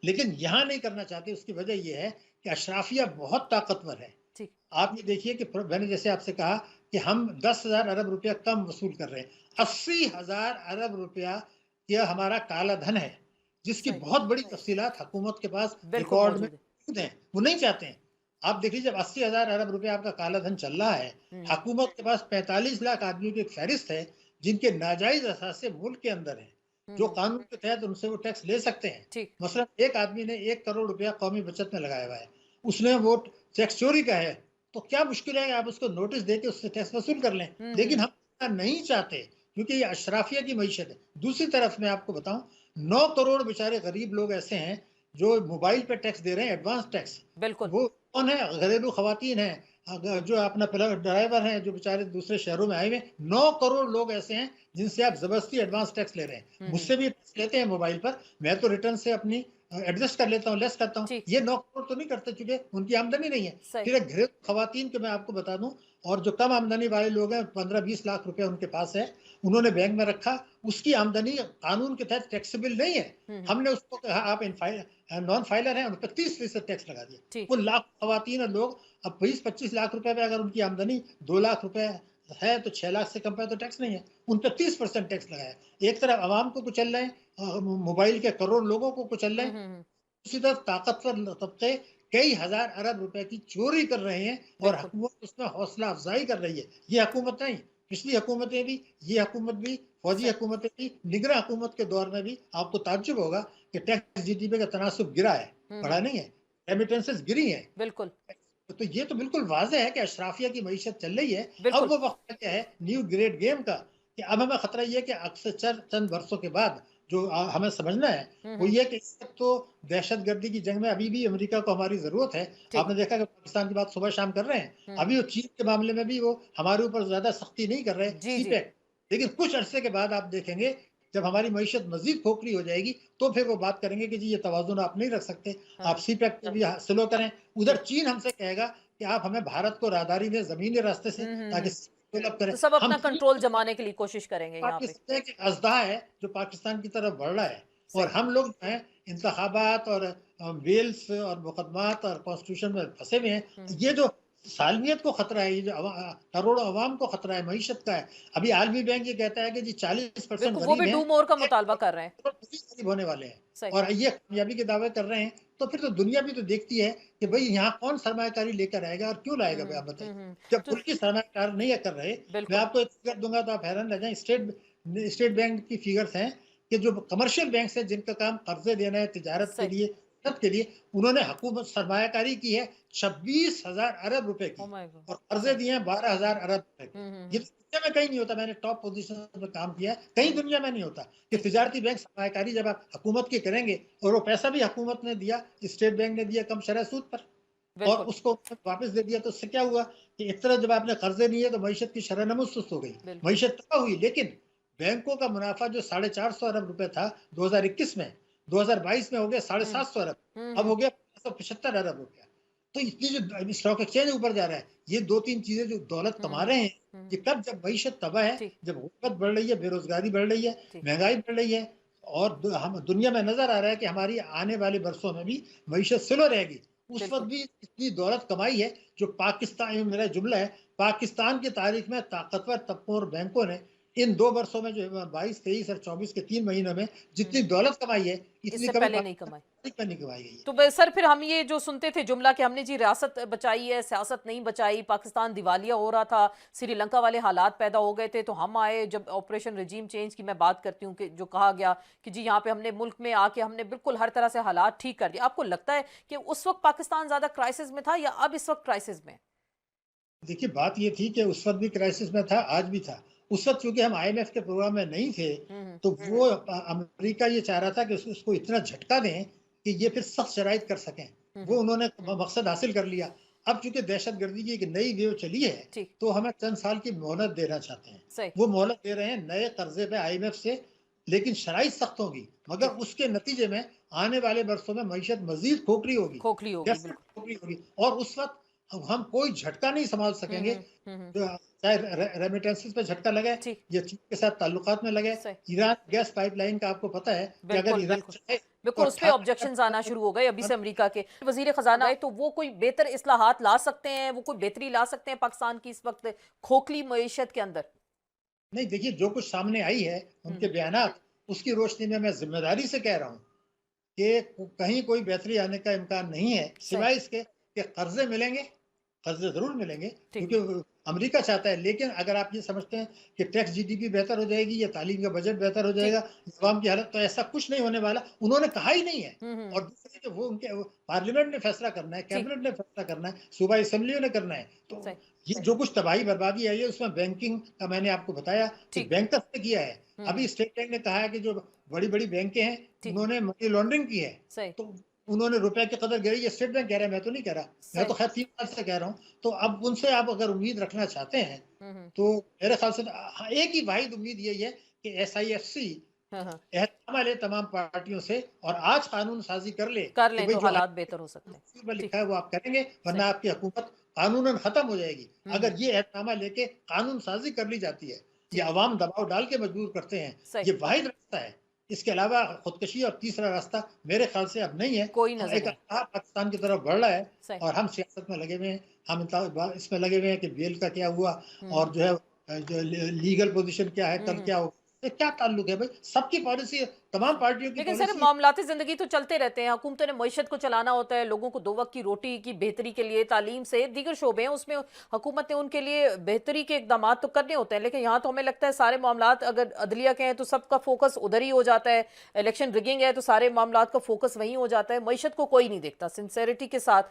लेकिन यहाँ नहीं करना चाहते, उसकी वजह ये है कि अशराफिया बहुत ताकतवर है। ठीक। आप ये देखिए कि मैंने जैसे आपसे कहा कि हम 10,000 अरब रुपया कम वसूल कर रहे हैं। 80,000 अरब रुपया ये हमारा काला धन है, जिसकी सही। बहुत बड़ी तफ़सीलात हुकूमत के पास बिल्कुल रिकॉर्ड में मौजूद है। मौजूद हैं। वो नहीं चाहते हैं। आप देख लीजिए, जब 80,000 अरब रुपया आपका काला धन चल रहा है, हुँ, हुकूमत के पास 45 लाख आदमियों की एक फ़हरिस्त है, जिनके नाजायज़ असासे मुल्क के अंदर हैं, हुँ, जो हुँ। कानून के तहत उनसे वो टैक्स ले सकते हैं। ठीक। मसलन एक आदमी ने 1 करोड़ रुपया कौमी बचत में लगाया हुआ है। उसने वो टैक्स चोरी का है, तो क्या मुश्किल है कि आप उसको नोटिस देके उससे टैक्स वसूल कर लें। हुँ, लेकिन हुँ। हम ऐसा नहीं चाहते, क्योंकि ये अशराफिया की मईशत है। दूसरी तरफ मैं आपको बताऊं, 9 करोड़ बेचारे गरीब लोग ऐसे हैं जो मोबाइल पे टैक्स दे रहे हैं, एडवांस टैक्स। बिल्कुल। वो कौन है? घरेलू खवातीन हैं, जो अपना ड्राइवर हैं, जो बेचारे दूसरे शहरों में आए हुए हैं। 9 करोड़ लोग ऐसे हैं जिनसे आप जबरदस्ती एडवांस टैक्स ले रहे हैं। हुँ, हुँ। मुझसे भी टैक्स लेते हैं मोबाइल पर, मैं तो रिटर्न से अपनी एडजस्ट कर लेता हूँ, लेस करता हूँ। ठीक। ये 9 करोड़ तो नहीं करते, चूंकि उनकी आमदनी नहीं है। सही। फिर एक घरेलू खवातीन के मैं आपको बता दूं, और जो कम आमदनी वाले लोग हैं, 15-20 लाख रुपए उनके पास है, उन्होंने बैंक में रखा, उसकी आमदनी कानून के तहत टैक्सेबल नहीं है। हुँ, हुँ। हमने उसको कहा आप नॉन फाइलर हैं, उन पर 30% टैक्स लगा दिया। ठीक। वो लाख खवातीन और लोग अब 20-25 लाख रुपए पे अगर उनकी आमदनी 2 लाख रुपए है, तो 6 लाख से कम पे तो टैक्स नहीं है। उन पर 30% टैक्स लगाया। एक तरफ आवाम को कुचल रहे हैं, मोबाइल के करोड़ लोगों को कुचल रहे हुँ, हैं, हुँ, हुँ। दूसरी तरफ ताकतवर तबके कई हजार अरब रुपए की चोरी कर रहे हैं, और बिल्कुल। हुकूमत उसमें हौसला अफजाई कर रही है। ये हुकूमत नहीं, पिछली हुकूमतें भी, ये हुकूमत भी, फौजी सही। हुकूमतें भी, निगरान हुकूमत के दौर में भी आपको ताज्जुब होगा कि टैक्स जीडीपी का तनासुब गिरा है, हुँ, बढ़ा हुँ। नहीं है। रेमिटेंसेस गिरी हैं। बिल्कुल, तो ये तो बिल्कुल वाज़ेह है कि अशराफिया की मईशत चल रही है। अब बिल्कुल। वो वक़्त आ गया है न्यू ग्रेड गेम का, कि अब हमें खतरा ये है कि अक्सर चंद बरसों के बाद जो हमें समझना है वो हम्म, ये कि इस वक्त तो दहशतगर्दी की जंग में अभी भी अमेरिका को हमारी जरूरत है। ठीक। आपने देखा कि पाकिस्तान की बात सुबह शाम कर रहे हैं, हम्म, अभी वो चीन के मामले में भी वो हमारे ऊपर ज्यादा सख्ती नहीं कर रहे जी सी जी। पैक। लेकिन कुछ अरसे के बाद आप देखेंगे जब हमारी मईशत मजीद खोखली हो जाएगी तो फिर वो बात करेंगे कि जी ये तवाजुन आप नहीं रख सकते, हाँ, आप सी पैक पे भी स्लो करें। उधर ठीक। चीन हमसे कहेगा कि आप हमें भारत को राहदारी में जमीनी रास्ते से ताकि हम्म। डेवलप करें। तो सब हम अपना कंट्रोल जमाने के लिए कोशिश करेंगे यहाँ आप ये पे। समझे कि अज़दा है जो पाकिस्तान की तरफ बढ़ रहा है और सही। हम लोग जो हैं इंतखाबात और बेल्स और मुकदमात और कॉन्स्टिट्यूशन में फंसे हुए हैं। हम्म। ये जो सालमियत को खतरा है, ये जो करोड़ों अवाम को खतरा है, मईशत का है। अभी आलमी बैंक ये कहता है कि जी 40% बिल्कुल, वो भी गरीब हैं, डू मोर का एक मुतालबा कर रहे हैं। करोड़ गरीब होने वाले हैं सही। और ये कामयाबी के दावे कर रहे हैं। तो फिर तो दुनिया भी तो देखती है कि भाई यहाँ कौन सरमायाकारी लेकर आएगा और क्यों लाएगा भाई, आप बताइए। जब तो मुल्क की सरमायाकार नहीं कर रहे। मैं बिल्कुल। आपको एक फिगर दूंगा तो आप हैरान रह जाएं। स्टेट बैंक की फिगर्स हैं कि जो कमर्शियल बैंक है जिनका काम कर्जे देना है तिजारत के सही। लिए, सब के लिए, उन्होंने हुकूमत सरमायाकारी की है 26,000 अरब रुपए ओ की माय गॉड। और कर्जे सही। दिए हैं 12,000 अरब रुपए के। ये तो दुनिया में कहीं नहीं होता। मैंने टॉप पोजीशन में काम किया है, कहीं हम्म, दुनिया में नहीं होता कि ठीक। तिजारती बैंक सरमायाकारी जब आप हुकूमत के करेंगे और वो पैसा भी हुकूमत ने दिया, स्टेट बैंक ने दिया कम शरह सूद पर और बिल्कुल। उसको वापस दे दिया। तो उससे क्या हुआ कि एक तरह जब आपने कर्जे लिए तो मईशत की शरह नमूद सुस्त हो गई, बिल्कुल। मईशत तबाह हुई। लेकिन बैंकों का मुनाफा जो 450 अरब रुपए था 2021 में, 2022 में हो गया साढ़े हम्म सात सौ अरब अब हम्म। हो गया 575 अरब हो गया। तो इतनी जो स्टॉक एक्सचेंज ऊपर जा रहा है, ये दो तीन चीजें जो दौलत कमा हम्म रहे हैं, हम्म, ये कब, जब मईशत तबाह है, ठीक। जब गुर्बत बढ़ रही है, बेरोजगारी बढ़ रही है, ठीक। महंगाई बढ़ रही है और हम दुनिया में नजर आ रहा है कि हमारी आने वाले बरसों में भी मईशत स्लो रहेगी। उस वक्त बिल्कुल। भी इतनी दौलत कमाई है जो पाकिस्तान, ये मेरा जुमला है, पाकिस्तान की तारीख में ताकतवर तबकों और बैंकों ने इन 2 वर्षों में जो 22, 23 और 24 के 3 महीनों में जितनी दौलत कमाई है, इतनी इससे कभी पहले नहीं पाकिस्तान कमाई। की तारीख में नहीं कमाई गई है। तो सर फिर हम ये जो सुनते थे जुमला कि हमने जी रियासत बचाई है, सियासत नहीं बचाई, पाकिस्तान दिवालिया हो रहा था, श्रीलंका वाले हालात पैदा हो गए थे, तो हम आए जब ऑपरेशन रिजीम चेंज की मैं बात करती हूँ कि जो कहा गया कि जी यहाँ पे हमने मुल्क में आके हमने बिल्कुल हर तरह से हालात ठीक कर दिए। आपको लगता है कि उस वक्त पाकिस्तान ज्यादा क्राइसिस में था या अब इस वक्त क्राइसिस में? देखिए बात ये थी कि उस वक्त भी क्राइसिस में था, आज भी था। उस वक्त चूंकि हम आईएमएफ के प्रोग्राम में नहीं थे, हम्म तो वो अमेरिका ये चाह रहा था कि उसको इतना झटका दें कि ये फिर सख्त शराइत कर सकें। वो हम्म, उन्होंने मकसद हासिल कर लिया। अब चूंकि दहशतगर्दी की एक नई वेव चली है, ठीक। तो हमें चंद साल की मोहलत देना चाहते हैं। सही। वो मोहलत दे रहे हैं नए कर्जे पे आईएमएफ से, लेकिन शराइत सख्त होगी। मगर ठीक। उसके नतीजे में आने वाले वर्षों में मईशत मजीद खोखली होगी, खोखली होगी डेफिनेट बिल्कुल। खोखली होगी। और उस वक्त हम कोई झटका नहीं संभाल सकेंगे। हम्म। चाहे रेमिटेंसेस पे झटका लगे ठीक। या चीन के साथ ताल्लुकात में लगे। सही। ईरान गैस पाइपलाइन का आपको पता है कि अगर बिल्कुल ईरान बिल्कुल। चाहे तो बिल्कुल, उस पे 18 ऑब्जेक्शंस आना शुरू हो गए अभी से अमेरिका के वजीर खजाना आए, तो वो कोई बेहतर इस्लाहात ला सकते हैं, वो कोई बेहतरी ला सकते हैं पाकिस्तान की इस वक्त खोखली मईशत के अंदर? नहीं, देखिए जो कुछ सामने आई है उनके हम्म, बयानात, उसकी रोशनी में मैं जिम्मेदारी से कह रहा हूँ कि कहीं कोई बेहतरी आने का इम्कान नहीं है, सही। सिवाय इसके कि कर्जे मिलेंगे, कर्जे जरूर मिलेंगे ठीक। क्योंकि अमेरिका चाहता है। लेकिन अगर आप ये समझते हैं कि टैक्स जीडीपी बेहतर हो जाएगी या तालीम का बजट बेहतर हो ठीक। जाएगा, अवाम की हालत, तो ऐसा कुछ नहीं होने वाला। उन्होंने कहा ही नहीं है। हम्म। और दूसरी कि वो उनके पार्लियामेंट ने फैसला करना है, ठीक। कैबिनेट ने फैसला करना है, सूबाई असेंबलियों ने करना है। तो सही। ये जो कुछ तबाही बर्बादी आई है उसमें बैंकिंग का मैंने आपको बताया कि ठीक। बैंकर्स ने किया है। हम्म। अभी स्टेट बैंक ने कहा है कि जो बड़ी बड़ी बैंकें हैं ठीक। उन्होंने मनी लॉन्ड्रिंग की है। सही। तो उन्होंने रुपए की कदर गिरी, ये स्टेट बैंक कह रहा है, मैं तो नहीं कह रहा। मैं तो सही। खैर 3 साल से कह रहा हूँ। तो अब उनसे आप अगर उम्मीद रखना चाहते हैं हम्म। तो मेरे ख्याल से हाँ, एक ही वाहिद उम्मीद यही है कि एसआईएफसी हाँ, एहतमाम ले तमाम पार्टियों से और आज कानून साजी कर ले कर कि लें भाई तो जो हालात बेहतर हो सकते हैं। में ठीक। लिखा है वो आप करेंगे, सही। वरना आपकी हुकूमत कानूनन खत्म हो जाएगी। हम्म। अगर ये एहतमामा लेके कानून साजी कर ली जाती है, ये ठीक। अवाम दबाव डाल के मजबूर करते हैं, सही। ये वाहिद रास्ता है। इसके अलावा खुदकशी और तीसरा रास्ता मेरे ख्याल से अब नहीं है। कोई हाँ, नजर एक नहीं। रास्ता पाकिस्तान की तरफ बढ़ रहा है सही। और हम सियासत में लगे हुए हैं। हम इसमें लगे हुए हैं कि बेल का क्या हुआ हम्म और जो है जो लीगल पोजीशन क्या है, कल हम्म। क्या होगा। ये क्या ताल्लुक है भाई, सबकी पॉलिसी, तमाम पार्टियों की लेकिन सर पॉलिसी। मामलाती जिंदगी तो चलते रहते हैं, हुकूमतों ने मईशत को चलाना होता है, लोगों को दो वक्त की रोटी की बेहतरी के लिए, तालीम से दीगर शोबे हैं उसमें हुकूमत ने उनके लिए बेहतरी के इकदाम तो करने होते हैं। लेकिन यहाँ तो हमें लगता है सारे मामलात अगर अदलिया के हैं तो सबका फोकस उधर ही हो जाता है, इलेक्शन रिगिंग है तो सारे मामलात का फोकस वहीं हो जाता है, मईशत को कोई नहीं देखता सिंसेरिटी के साथ।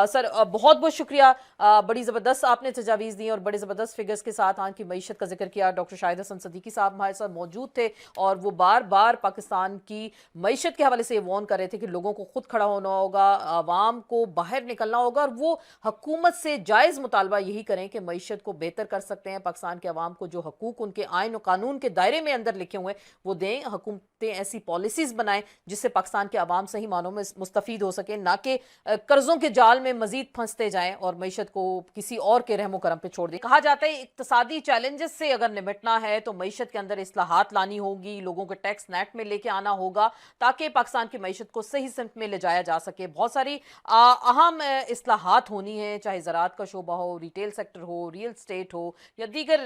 सर बहुत बहुत शुक्रिया, बड़ी ज़बरदस्त आपने तजावीज़ दी और बड़े ज़बरदस्त फिगर्स के साथ आज की मईशत का जिक्र किया। डॉक्टर शाहिद हसन सदीकी साहब हमारे साथ मौजूद थे और वो बार बार पाकिस्तान पाकिस्तान की मईशत के हवाले से ये वार्न कर रहे थे कि लोगों को खुद खड़ा होना होगा, आवाम को बाहर निकलना होगा और वो हुकूमत से जायज़ मुतालबा यही करें कि मईशत को बेहतर कर सकते हैं। पाकिस्तान के अवाम को जो हकूक उनके आइन और कानून के दायरे में अंदर लिखे हुए हैं वो दें। हुकूमतें ऐसी पॉलिसीज़ बनाएं जिससे पाकिस्तान के अवाम सही मानों में मुस्तफ़ीद हो सके, ना कि कर्जों के जाल में मजीद फंसते जाएं और मईशत को किसी और के रहमो करम पे छोड़ दें। कहा जाता है इक्तसादी चैलेंजेस से अगर निपटना है तो मईशत के अंदर इस्लाहात लानी होगी, लोगों को टैक्स नेट में लेके आना होगा ताकि पाकिस्तान की मईशत को सही सिमत में ले जाया जा सके। बहुत सारी अहम इस्लाहात होनी है, चाहे ज़राअत का शोबा हो, रिटेल सेक्टर हो, रियल स्टेट हो या दीगर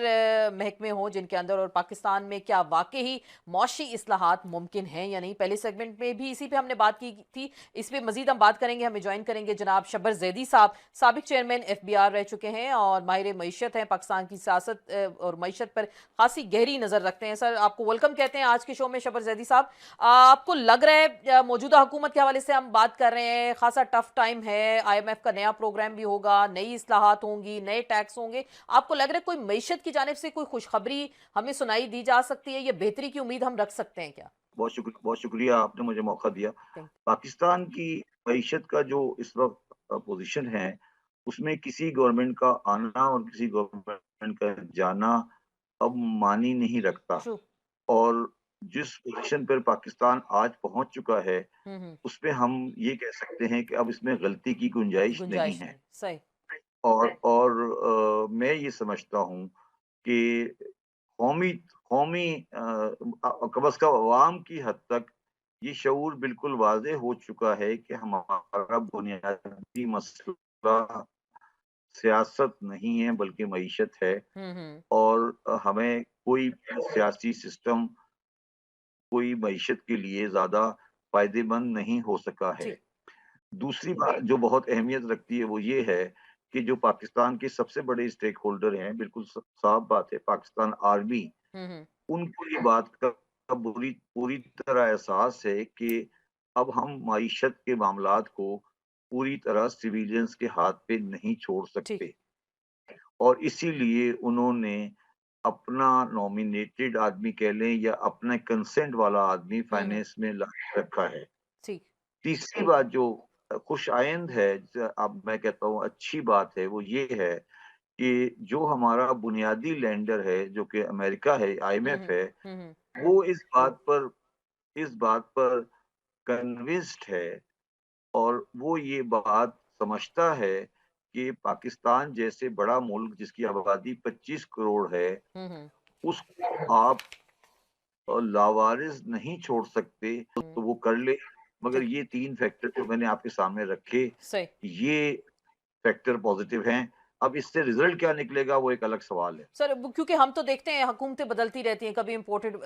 महकमे हो जिनके अंदर, और पाकिस्तान में क्या वाकई ही मौशी इस्लाहात मुमकिन हैं या नहीं। पहले सेगमेंट में भी इसी पे हमने बात की थी, इस पर मजीद हम बात करेंगे। हमें ज्वाइन करेंगे जनाब शब्बर जैदी साहब, साबिक चेयरमैन FBR रह चुके हैं और माहिर मईशत हैं, पाकिस्तान की सियासत और मईशत पर खासी गहरी नज़र रखते हैं। सर, आपको वेलकम कहते हैं आज के शो में शब्बर जैदी साहब। आपको लग रहा है मौजूदा हुकूमत के हवाले से हम बात कर रहे हैं, खासा टफ टाइम है, IMF का नया प्रोग्राम भी होगा, नई इस्लाहात होंगी, नए टैक्स होंगे, आपको लग रहा है कोई मईशत की जानिब से कोई खुशखबरी हमें सुनाई दी जा सकती है, या बेहतरी की उम्मीद हम रख सकते हैं क्या? बहुत शुक्रिया आपने मुझे मौका दिया। थैंक पाकिस्तान की मईशत का जो इस वक़्त पोज़ीशन है, उसमें किसी गवर्नमेंट का आना और किसी गवर्नमेंट का जाना अब मानी नहीं रखता। ट्रू। और जिस पोज़ीशन पर पाकिस्तान आज पहुँच चुका है, हम्म। उसपे हम ये कह सकते हैं कि अब इसमें गलती की गुंजाइश नहीं गुंजाइश है। नहीं, सही। मैं ये समझता हूँ कि कौमी कौमी कम से कम अवाम की हद तक ये शऊर बिल्कुल वाज़ेह हो चुका है कि हमारा बुनियादी मसला सियासत नहीं है बल्कि मईशत है। हम्म। और हमें कोई भी सियासी सिस्टम कोई मईशत के लिए ज़्यादा फ़ायदेमंद नहीं हो सका है। ठीक। दूसरी बात जो बहुत अहमियत रखती है वो ये है कि जो पाकिस्तान के सबसे बड़े स्टेक होल्डर हैं, बिल्कुल साफ बात है, पाकिस्तान आर्मी, हम्म। उनको ये बात का बुरी पूरी तरह एहसास है कि अब हम माईशत के मामलात को पूरी तरह सिविलियंस के हाथ पे नहीं छोड़ ठीक। सकते। और इसीलिए उन्होंने अपना नॉमिनेटेड आदमी कह लें या अपना कंसेंट वाला आदमी हम्म। फाइनेंस में ला रखा है। ठीक। तीसरी बात जो खुशाइंद है, अब मैं कहता हूँ अच्छी बात है, वो ये है कि जो हमारा बुनियादी लेंडर है, जो कि अमेरिका है, IMF है, हम्म। वो इस बात पर कन्विंस्ड है और वो ये बात समझता है कि पाकिस्तान जैसे बड़ा मुल्क जिसकी आबादी 25 करोड़ है, हम्म। उसको आप लावारिस नहीं छोड़ सकते, तो वो कर ले। मगर ठीक। ये 3 फैक्टर जो मैंने आपके सामने रखे, सही। ये फैक्टर पॉज़िटिव हैं। अब इससे रिज़ल्ट क्या निकलेगा वो एक अलग सवाल है। सर, क्योंकि हम तो देखते हैं हुकूमतें बदलती रहती हैं, कभी इम्पोर्टेड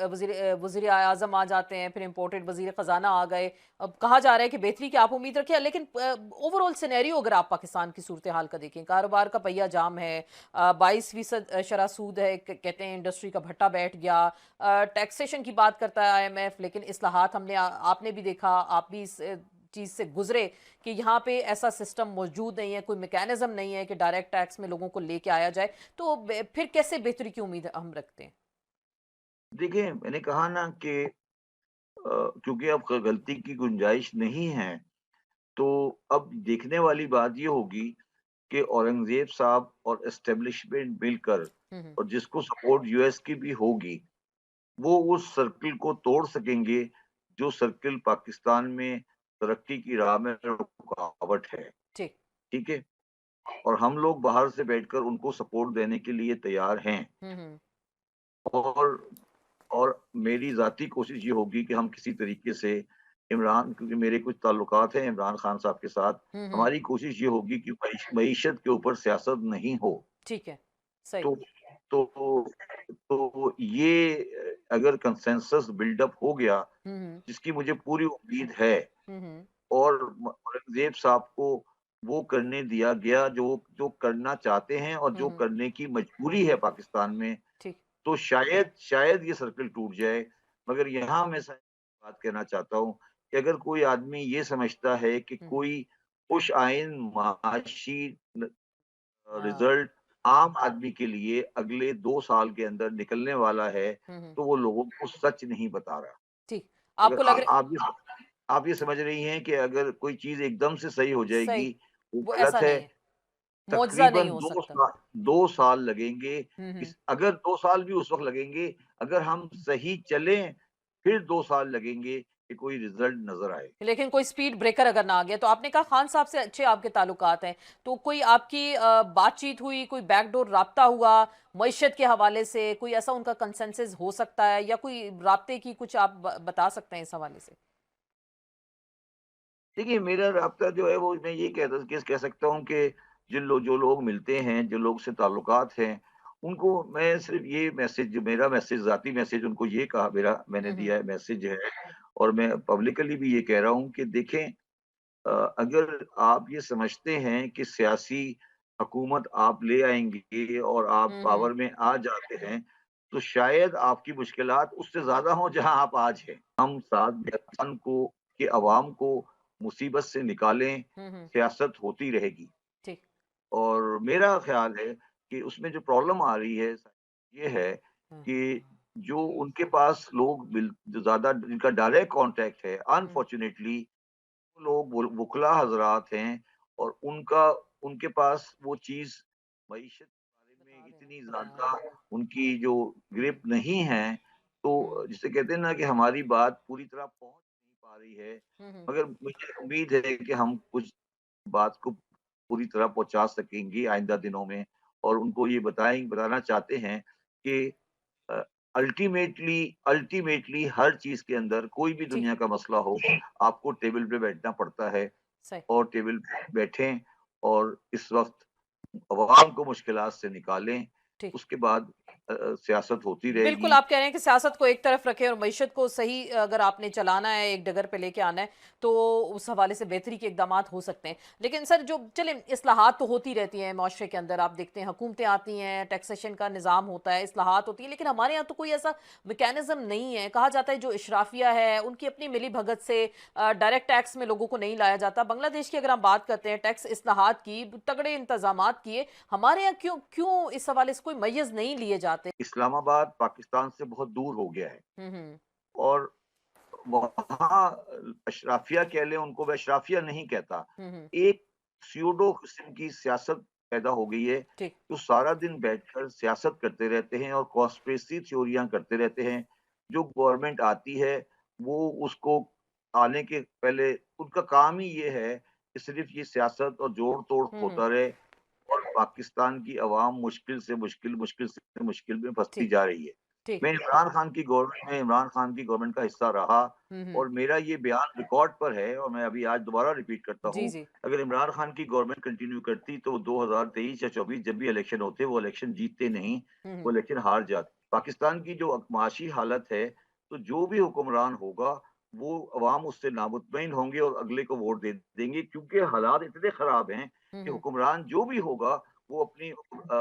वजीर आजम आ जाते हैं, फिर इम्पोर्टेड वजीर खजाना आ गए। अब कहा जा रहा है कि बेहतरी की आप उम्मीद रखिए, लेकिन ओवरऑल सिनेरियो अगर आप पाकिस्तान की सूरत हाल का देखें, कारोबार का पहिया जाम है, 22% शरह सूद है, कहते हैं इंडस्ट्री का भट्टा बैठ गया, टैक्सेशन की बात करता है IMF, लेकिन इस्लाहात आपने भी देखा, आप भी इस चीज़ से गुजरे कि यहाँ पे ऐसा सिस्टम मौजूद नहीं है, कोई मैकेनिज्म नहीं है कि डायरेक्ट टैक्स में लोगों को लेके आया जाए, तो फिर कैसे बेहतरी की उम्मीद हम रखते हैं? देखिए, मैंने कहा ना कि क्योंकि अब गलती की गुंजाइश नहीं है, तो अब देखने वाली बात ये होगी कि औरंगज़ेब साहब और एस्टेब्लिशमेंट मिलकर, हम्म। और जिसको सपोर्ट US की भी होगी, वो उस सर्किल को तोड़ सकेंगे, जो सर्किल पाकिस्तान में तरक्की की राह में रुकावट है। ठीक। ठीक है? और हम लोग बाहर से बैठकर उनको सपोर्ट देने के लिए तैयार हैं। हम्म। और और मेरी ज़ाती कोशिश ये होगी कि हम किसी तरीके से इमरान, क्योंकि मेरे कुछ ताल्लुकात हैं इमरान खान साहब के साथ, हम्म। हमारी कोशिश ये होगी कि मईशत के ऊपर सियासत नहीं हो। ठीक है। सही। तो तो तो ये अगर कंसेंसस बिल्डअप हो गया, हम्म। जिसकी मुझे पूरी उम्मीद है, हम्म। और औरंगज़ेब साहब को वो करने दिया गया जो जो करना चाहते हैं और जो हम्म। करने की मजबूरी है पाकिस्तान में, ठीक। तो शायद शायद ये सर्कल टूट जाए। मगर यहाँ मैं बात कहना चाहता हूँ कि अगर कोई आदमी ये समझता है कि हम्म। कोई खुश आइन माशी हाँ। रिजल्ट आम आदमी के लिए अगले 2 साल के अंदर निकलने वाला है, हम्म। तो वो लोगों को सच नहीं बता रहा। ठीक। आपको लग रहा आप ये समझ रही हैं कि अगर कोई चीज एकदम से सही हो सही, जाएगी, वो वो गलत ऐसा है। नहीं है, मुआवजा नहीं तकरीबन हो सकता। 2 साल लगेंगे। हम्म। इस अगर 2 साल भी उस वक़्त लगेंगे, अगर हम सही चलें, फिर 2 साल लगेंगे कि कोई रिज़ल्ट नज़र आए। लेकिन कोई स्पीड ब्रेकर अगर ना आ गया, तो आपने कहा खान साहब से अच्छे आपके ताल्लुकात हैं, तो कोई आपकी बातचीत हुई, कोई बैकडोर राब्ता हुआ मईशत के हवाले से, कोई ऐसा उनका कंसेंसस हो सकता है, या कोई राब्ते की कुछ आप बता सकते हैं इस हवाले से? देखिए, मेरा राब्ता जो है वो मैं ये कह सकता हूँ कि जो लोग मिलते हैं, जो लोग से ताल्लुकात हैं, उनको मैं सिर्फ़ ये मैसेज जो मेरा मैसेज ज़ाती मैसेज उनको ये कहा मैंने हम्म। दिया है मैसेज है और मैं पब्लिकली भी ये कह रहा हूँ कि देखें अगर आप ये समझते हैं कि सियासी हुकूमत आप ले आएँगे और आप हम्म। पावर में आ जाते हैं, तो शायद आपकी मुश्किलात उससे ज़्यादा हों जहाँ आप आज हैं। हम साथ पाकिस्तान को के अवाम को मुसीबत से निकालें, हम्म। सियासत होती रहेगी। ठीक। और मेरा ख़्याल है कि उसमें जो प्रॉब्लम आ रही है, ये है कि जो उनके पास लोग जो ज़्यादा जिनका डायरेक्ट कॉन्टैक्ट है, हम्म। अनफॉर्च्यूनेटली लोग वुकला हज़रात हैं और उनके पास वो चीज़ मईशत के बारे में बता देना इतनी पड़ता है, ज़्यादा हाँ। उनकी जो ग्रिप नहीं है, तो जिसे कहते हैं ना कि हमारी बात पूरी तरह पहुँच नहीं पा रही है। हम्म। मगर मुझे उम्मीद है कि हम कुछ बात को पूरी तरह पहुँचा सकेंगे आइंदा दिनों में और उनको ये बताना चाहते हैं कि अ, अल्टीमेटली हर चीज़ के अंदर कोई भी ठीक। दुनिया का मसला हो, आपको टेबल पे बैठना पड़ता है सही। और टेबल पे बैठें और इस वक़्त अवाम को मुश्किलात से निकालें। ठीक। उसके बाद सियासत होती बिल्कुल, रहेगी। आप कह रहे हैं कि सियासत को एक तरफ रखें और मईशत को सही अगर आपने चलाना है, एक डगर पे लेके आना है, तो उस हवाले से बेहतरी के इक़दामात हो सकते हैं। लेकिन सर, जो चलें, इस्लाहात तो होती रहती हैं माशरे के अंदर, आप देखते हैं हुकूमतें आती हैं, टैक्सेशन का निज़ाम होता है, इस्लाहात होती है, लेकिन हमारे यहाँ तो कोई ऐसा मैकेनिज़्म नहीं है। कहा जाता है जो इशराफिया है, उनकी अपनी मिली-भगत से डायरेक्ट टैक्स में लोगों को नहीं लाया जाता। बांग्लादेश की अगर हम बात करते हैं, टैक्स इस्लाहात की, तगड़े इंतज़ामात किए, हमारे यहाँ क्यों क्यों इस हवाले से कोई मय्यज़ नहीं लिए जाते? इस्लामाबाद पाकिस्तान से बहुत दूर हो गया है हुँ। और वहाँ अशराफिया कह लें उनको मैं अशराफिया नहीं कहता। हुँ। एक स्यूडो किस्म की सियासत पैदा हो गई है, ठीक। जो सारा दिन बैठकर सियासत करते रहते हैं और कॉन्स्पिरेसी थ्योरियाँ करते रहते हैं। जो गवर्नमेंट आती है, वो उसको आने के पहले उनका काम ही ये है कि सिर्फ़ ये सियासत और जोड़-तोड़ हुँ। होता रहे और पाकिस्तान की अवाम मुश्किल से मुश्किल में फँसती ठीक। जा रही है। ठीक। मैं इमरान खान की गवर्नमेंट का हिस्सा रहा हुँ। और मेरा ये बयान रिकॉर्ड पर है और मैं अभी आज दोबारा रिपीट करता जी, हूँ, जी। अगर इमरान खान की गवर्नमेंट कंटिन्यू करती तो 2023 या 24 जब भी इलेक्शन होते, वो इलेक्शन जीतते नहीं, हुँ। वो इलेक्शन हार जाते। पाकिस्तान की जो माशी हालत है, तो जो भी हुक्मरान होगा, वो अवाम उससे नामुतमईन होंगे और अगले को वोट दे देंगे क्योंकि हालात इतने खराब हैं कि हुँ। हुक्मरान जो भी होगा, वो अपनी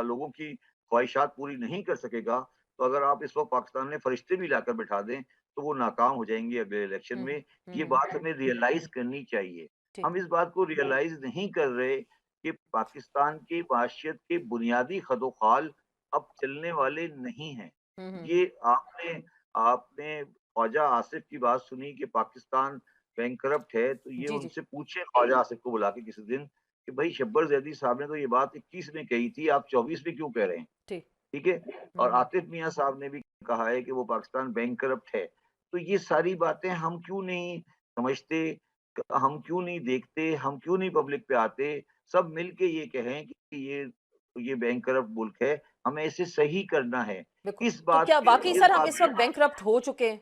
लोगों की ख्वाहिशात पूरी नहीं कर सकेगा। तो अगर आप इस वक़्त पाकिस्तान में फरिश्ते भी लाकर बैठा दें, तो वो नाकाम हो जाएँगे अगले इलेक्शन हुँ। में। ये हुँ। बात हमें रियलाइज़ करनी चाहिए। ठीक। हम इस बात को रियलाइज़ नहीं कर रहे कि पाकिस्तान की माशियत के बुनियादी खदोखाल अब चलने वाले नहीं हैं। हुँ। ये आपने आपने ख्वाजा आसिफ की बात सुनी कि पाकिस्तान बैंकरप्ट है, तो ये जी, जी। उनसे पूछें ख्वाजा आसिफ को बुला के किसी दिन कि भई शब्बर ज़ैदी साहब ने तो ये बात 21 में कही थी, आप 24 में क्यों कह रहे हैं? ठीक। ठीक है? और हुँ। आतिफ मियाँ साहब ने भी कहा है कि वो पाकिस्तान बैंकरप्ट है। तो ये सारी बातें हम क्यों नहीं समझते, हम क्यों नहीं देखते, हम क्यों नहीं पब्लिक पे आते, सब मिल के ये कहें कि ये बैंकरप्ट मुल्क है, हमें इसे सही करना है। बिल्कुल। तो क्या वाक़ई सर हम बात इस पे वक़्त बैंकरप्ट हो चुके हैं?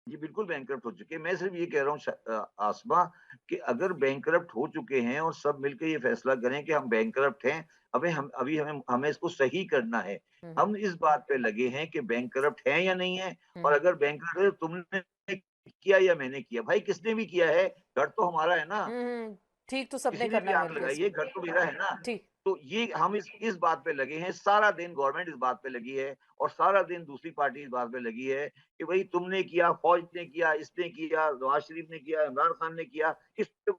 जी, बिल्कुल बैंकरप्ट हो चुके हैं। मैं सिर्फ़ ये कह रहा हूँ आसमा कि अगर बैंकरप्ट हो चुके हैं और सब मिलके ये फैसला करें कि हम बैंकरप्ट हैं, अभी हमें इसको सही करना है। हुँ। हम इस बात पे लगे हैं कि बैंकरप्ट हैं या नहीं है और हुँ। अगर बैंकरप्ट है तो तुमने किया या मैंने किया। भाई किसने भी किया है, घर तो हमारा है ना। हुँ। ठीक तो सबने किसी ने भी करना है आग मिलके लगाई है, इसमें। घर तो मेरा है ना। ठीक। तो ये हम इस बात पे लगे हैं, सारा दिन गवर्नमेंट इस बात पे लगी है और सारा दिन दूसरी पार्टी इस बात पे लगी है कि भई तुमने किया, फौज ने किया, इसने किया, नवाज शरीफ ने किया, इमरान खान ने किया, इस पे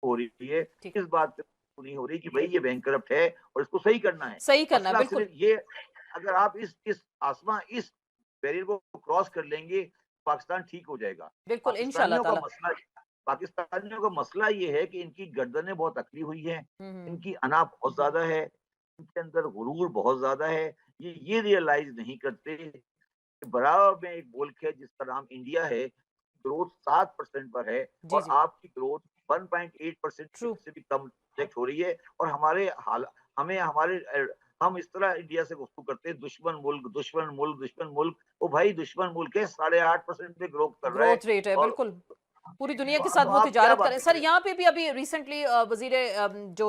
हो रही है, ठीक। इस बात पे नहीं हो रही कि भई ये बैंकरप्ट है और इसको सही करना है। सही करना है, मसला बिल्कुल। सिर्फ ये अगर आप इस बैरियर को क्रॉस कर लेंगे, पाकिस्तान ठीक हो जाएगा। बिल्कुल, इंशाल्लाह ताला। पाकिस्तानियों का मसला ये है कि इनकी गर्दनें बहुत अकड़ी हुई हैं, हम्म। इनकी अना बहुत ज़्यादा है, इनके अंदर गुरूर बहुत ज़्यादा है। ये रियलाइज़ नहीं करते कि बराबर में एक मुल्क है जिसका नाम इंडिया है, ग्रोथ 7% पर है जी और जी। आपकी ग्रोथ 1.8% ट्रू। से भी कम प्रोजेक्ट हो रही है। और हमारे हाल हमें हमारे हम इस तरह इंडिया से गुफ्तगू करते हैं, दुश्मन मुल्क, दुश्मन मुल्क, दुश्मन मुल्क। वो भाई दुश्मन मुल्क है, 8.5% पे ग्रोथ कर रहा है। ग्रोथ रेट है, और बिल्कुल। पूरी दुनिया तो के साथ तो वो आप क्या तिजारत करें। बातें सर, करें? यहाँ पे भी अभी रिसेंटली वजीर जो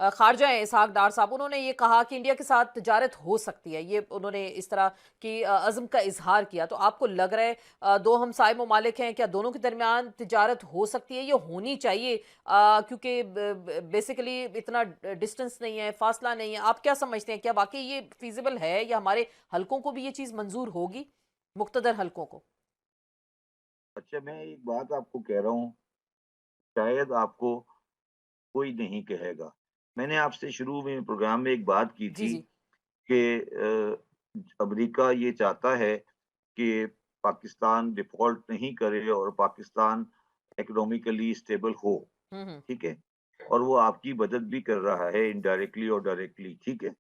खारजा हैं इसहाक डार साहब, उन्होंने ये कहा कि इंडिया के साथ तिजारत हो सकती है। ये उन्होंने इस तरह की अज़्म का इजहार किया। तो आपको लग रहा है दो हमसाय ममालिक हैं, क्या दोनों के दरमियान तिजारत हो सकती है? ये होनी चाहिए क्योंकि बेसिकली इतना डिस्टेंस नहीं है, फासला नहीं है। आप क्या समझते हैं, क्या वाकई ये फिजिबल है या हमारे हलकों को भी ये चीज़ मंजूर होगी, मुख्तदर हलकों को? अच्छा, मैं एक बात आपको कह रहा हूँ, शायद आपको कोई नहीं कहेगा। मैंने आपसे शुरू में प्रोग्राम में एक बात की जी थी जी। कि अमेरिका ये चाहता है कि पाकिस्तान डिफ़ॉल्ट नहीं करे और पाकिस्तान इकोनॉमिकली स्टेबल हो, हम्म। ठीक है? और वो आपकी मदद भी कर रहा है इनडायरेक्टली और डायरेक्टली, ठीक है?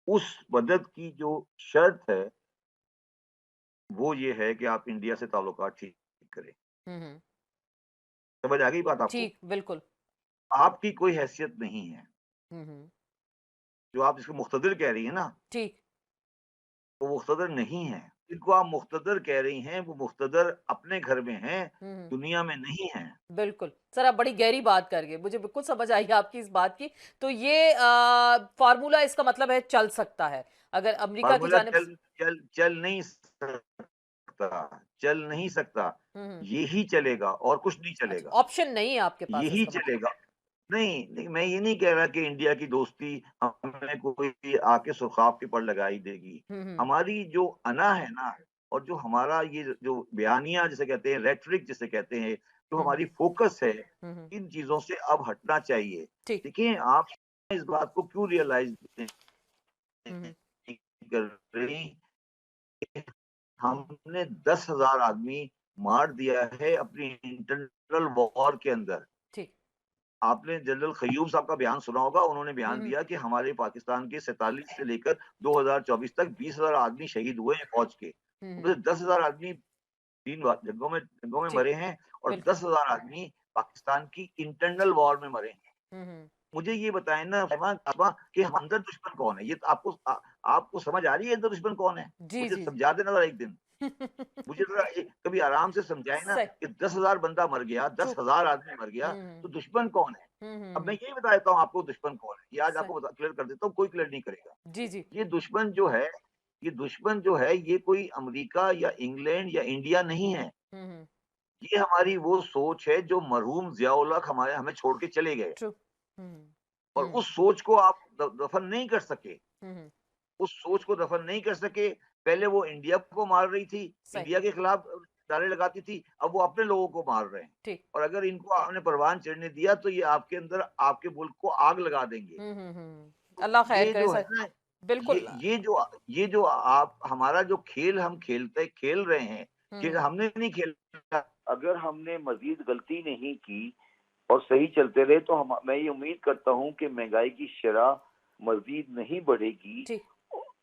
उस मदद की जो शर्त है, वो ये है कि आप इंडिया से ताल्लुकात ठीक करें। हम्म। समझ आ गई बात आपको? ठीक, बिल्कुल। आपकी कोई हैसियत नहीं है। हुँ। जो आप जिसको मुक़्तदिर कह रही हैं ना, ठीक। वो मुक़्तदिर नहीं है। जिनको आप मुक़्तदिर कह रही हैं, वो मुक़्तदिर अपने घर में हैं, हुँ। दुनिया में नहीं हैं। बिल्कुल। सर, आप बड़ी गहरी बात कर गए। मुझे बिल्कुल समझ आई आपकी इस बात की। तो ये फ़ॉर्मूला इसका मतलब है चल सकता है। अगर अमेरिका की फ़ॉर्मूला जानिब चल से। चल चल नहीं चल नहीं सकता। हुँ। यही चलेगा और कुछ नहीं अच्छा, चलेगा। ऑप्शन नहीं है आपके पास यही इसका मतलब। चलेगा। नहीं, नहीं, मैं ये नहीं कह रहा कि इंडिया की दोस्ती हमें कोई आके सुरख़ाव के पर लगाई देगी। हुँ। हमारी जो अना है ना, और जो हमारा ये जो बयानिया जिसे कहते हैं, रेटरिक जिसे कहते हैं, जो हुँ। हमारी फ़ोकस है, हुँ। इन चीज़ों से अब हटना चाहिए। ठीक। देखिए, आप इस बात को क्यों रियलाइज़ हुँ। नहीं कर रही कि हमने 10,000 आदमी मार दिया है अपनी इंटरनल वॉर के अंदर। ठीक। आपने जनरल ख़य्यूम साहब का बयान सुना होगा, उन्होंने बयान हुँ। दिया कि हमारे पाकिस्तान के 47 से लेकर 2024 तक 20,000 आदमी शहीद हुए हैं फ़ौज के। हुँ। उसमें से 10,000 आदमी 3 बार जंगों में ठीक, मरे हैं और बिल्कुल। 10,000 आदमी पाकिस्तान की इंटरनल वॉर में मरे हैं। हुँ। मुझे ये बताएँ ना साहिबा कि हम अंदर दुश्मन कौन है? ये तो आपको समझ आ रही है अंदर दुश्मन कौन है? जी, मुझे जी, जी। समझा देना ज़रा एक दिन। मुझे ज़रा कभी आराम से समझाएँ ना सही। कि 10,000 बंदा मर गया, ट्रू। 10,000 आदमी मर गया, हुँ। तो दुश्मन कौन है? अब मैं हुँ। यही बता देता हूँ आपको दुश्मन कौन है। ये आज सही। आपको क्लियर कर देता हूँ, कोई क्लियर नहीं करेगा। जी, जी। ये दुश्मन जो है ये कोई अमेरिका या इंग्लैंड या इंडिया नहीं है। हुँ। ये हमारी वो सोच है जो मरहूम ज़िया-उल हक हमारे हमें छोड़ के चले गए, ट्रू। हुँ। और हुँ। उस सोच को आप द दफ़न नहीं कर सके। हुँ। उस सोच को दफन नहीं कर सके। पहले वो इंडिया को मार रही थी, सही। इंडिया के खिलाफ नारे लगाती थी, अब वो अपने लोगों को मार रहे हैं। ठीक। और अगर इनको आपने परवान चढ़ने दिया तो ये आपके अंदर आपके मुल्क को आग लगा देंगे। तो अल्लाह खैर ये करे जो है सर। ना, ये बिल्कुल। ये जो ये जो आप हमारा जो खेल हम खेल रहे हैं, खेल हुँ। हमने नहीं खेला। अगर हमने मज़ीद गलती नहीं की और सही चलते रहे तो हम मैं ये उम्मीद करता हूँ कि महँगाई की शरह मज़ीद नहीं बढ़ेगी। ठीक।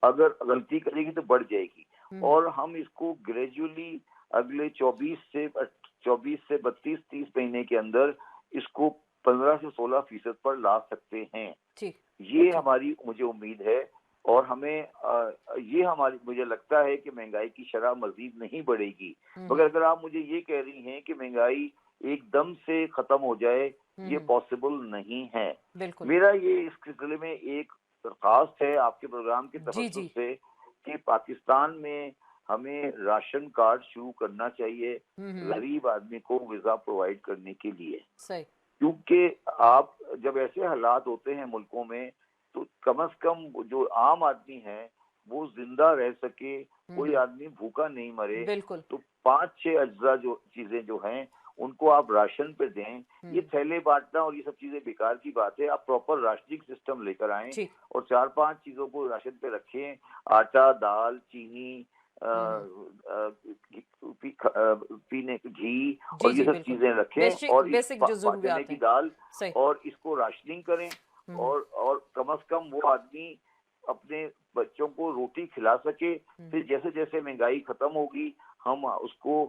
अगर गलती करेगी तो बढ़ जाएगी। हुँ। और हम इसको ग्रेजुअली अगले 24 से 32-30 महीने के अंदर इसको 15 से 16% पर ला सकते हैं। ठीक। ये हमारी मुझे उम्मीद है। और हमें ये हमारी मुझे लगता है कि महंगाई की शरह मजीद नहीं बढ़ेगी। मगर हुँ। अगर आप मुझे ये कह रही हैं कि महंगाई एकदम से खत्म हो जाए, ये हुँ। पॉसिबल नहीं है। बिल्कुल। मेरा ये इस सिलसिले में एक दरख्वास्त है आपके प्रोग्राम के जी, तवज्जुह जी। से कि पाकिस्तान में हमें राशन कार्ड शुरू करना चाहिए हुँ। गरीब आदमी को वीजा प्रोवाइड करने के लिए। सही। क्योंकि आप जब ऐसे हालात होते हैं मुल्कों में, तो कम से कम जो आम आदमी है वो जिंदा रह सके, कोई हुँ। आदमी भूखा नहीं मरे। बिल्कुल। तो 5-6 अज्जा जो चीजें जो हैं उनको आप राशन पे दें। ये हुँ। थैले बांटना और ये सब चीजें बेकार की बात है। आप प्रॉपर राशनिंग सिस्टम लेकर आएं ठीक। और 4-5 चीजों को राशन पे रखें। आटा, दाल, चीनी, पीने की घी जी और ये जी सब बिल्कुल। चीजें रखें बेसिक और बेसिक जो चने जरूरियात की हैं। दाल सही। और इसको राशनिंग करें हम्म और कम से कम वो आदमी अपने बच्चों को रोटी खिला सके। फिर जैसे जैसे महंगाई खत्म होगी हम उसको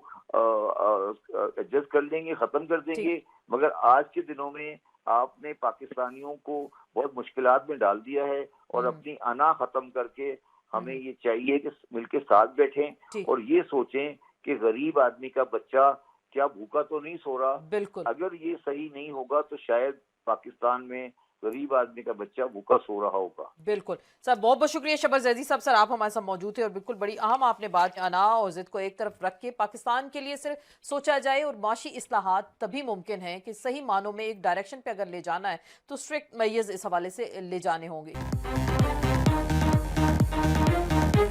एडजस्ट कर लेंगे, खत्म कर जी देंगे। मगर आज के दिनों में आपने पाकिस्तानियों को बहुत मुश्किलात में डाल दिया है और हम्म अपनी अना खत्म करके हमें हम्म, ये चाहिए कि मिलके साथ बैठें जी और ये सोचें कि गरीब आदमी का बच्चा क्या भूखा तो नहीं सो रहा। बिल्कुल। अगर ये सही नहीं होगा तो शायद पाकिस्तान में गरीब आदमी का बच्चा भूखा सो रहा होगा। बिल्कुल सर, बहुत बहुत शुक्रिया शहबाज जैदी साहब। सर आप हमारे साथ मौजूद थे और बिल्कुल बड़ी अहम आपने बात, अना और जिद को एक तरफ रख के पाकिस्तान के लिए सिर्फ सोचा जाए और माशी इस्लाहात तभी मुमकिन है कि सही मानों में एक डायरेक्शन पे अगर ले जाना है तो स्ट्रिक्ट मेजर्स इस हवाले से ले जाने होंगे।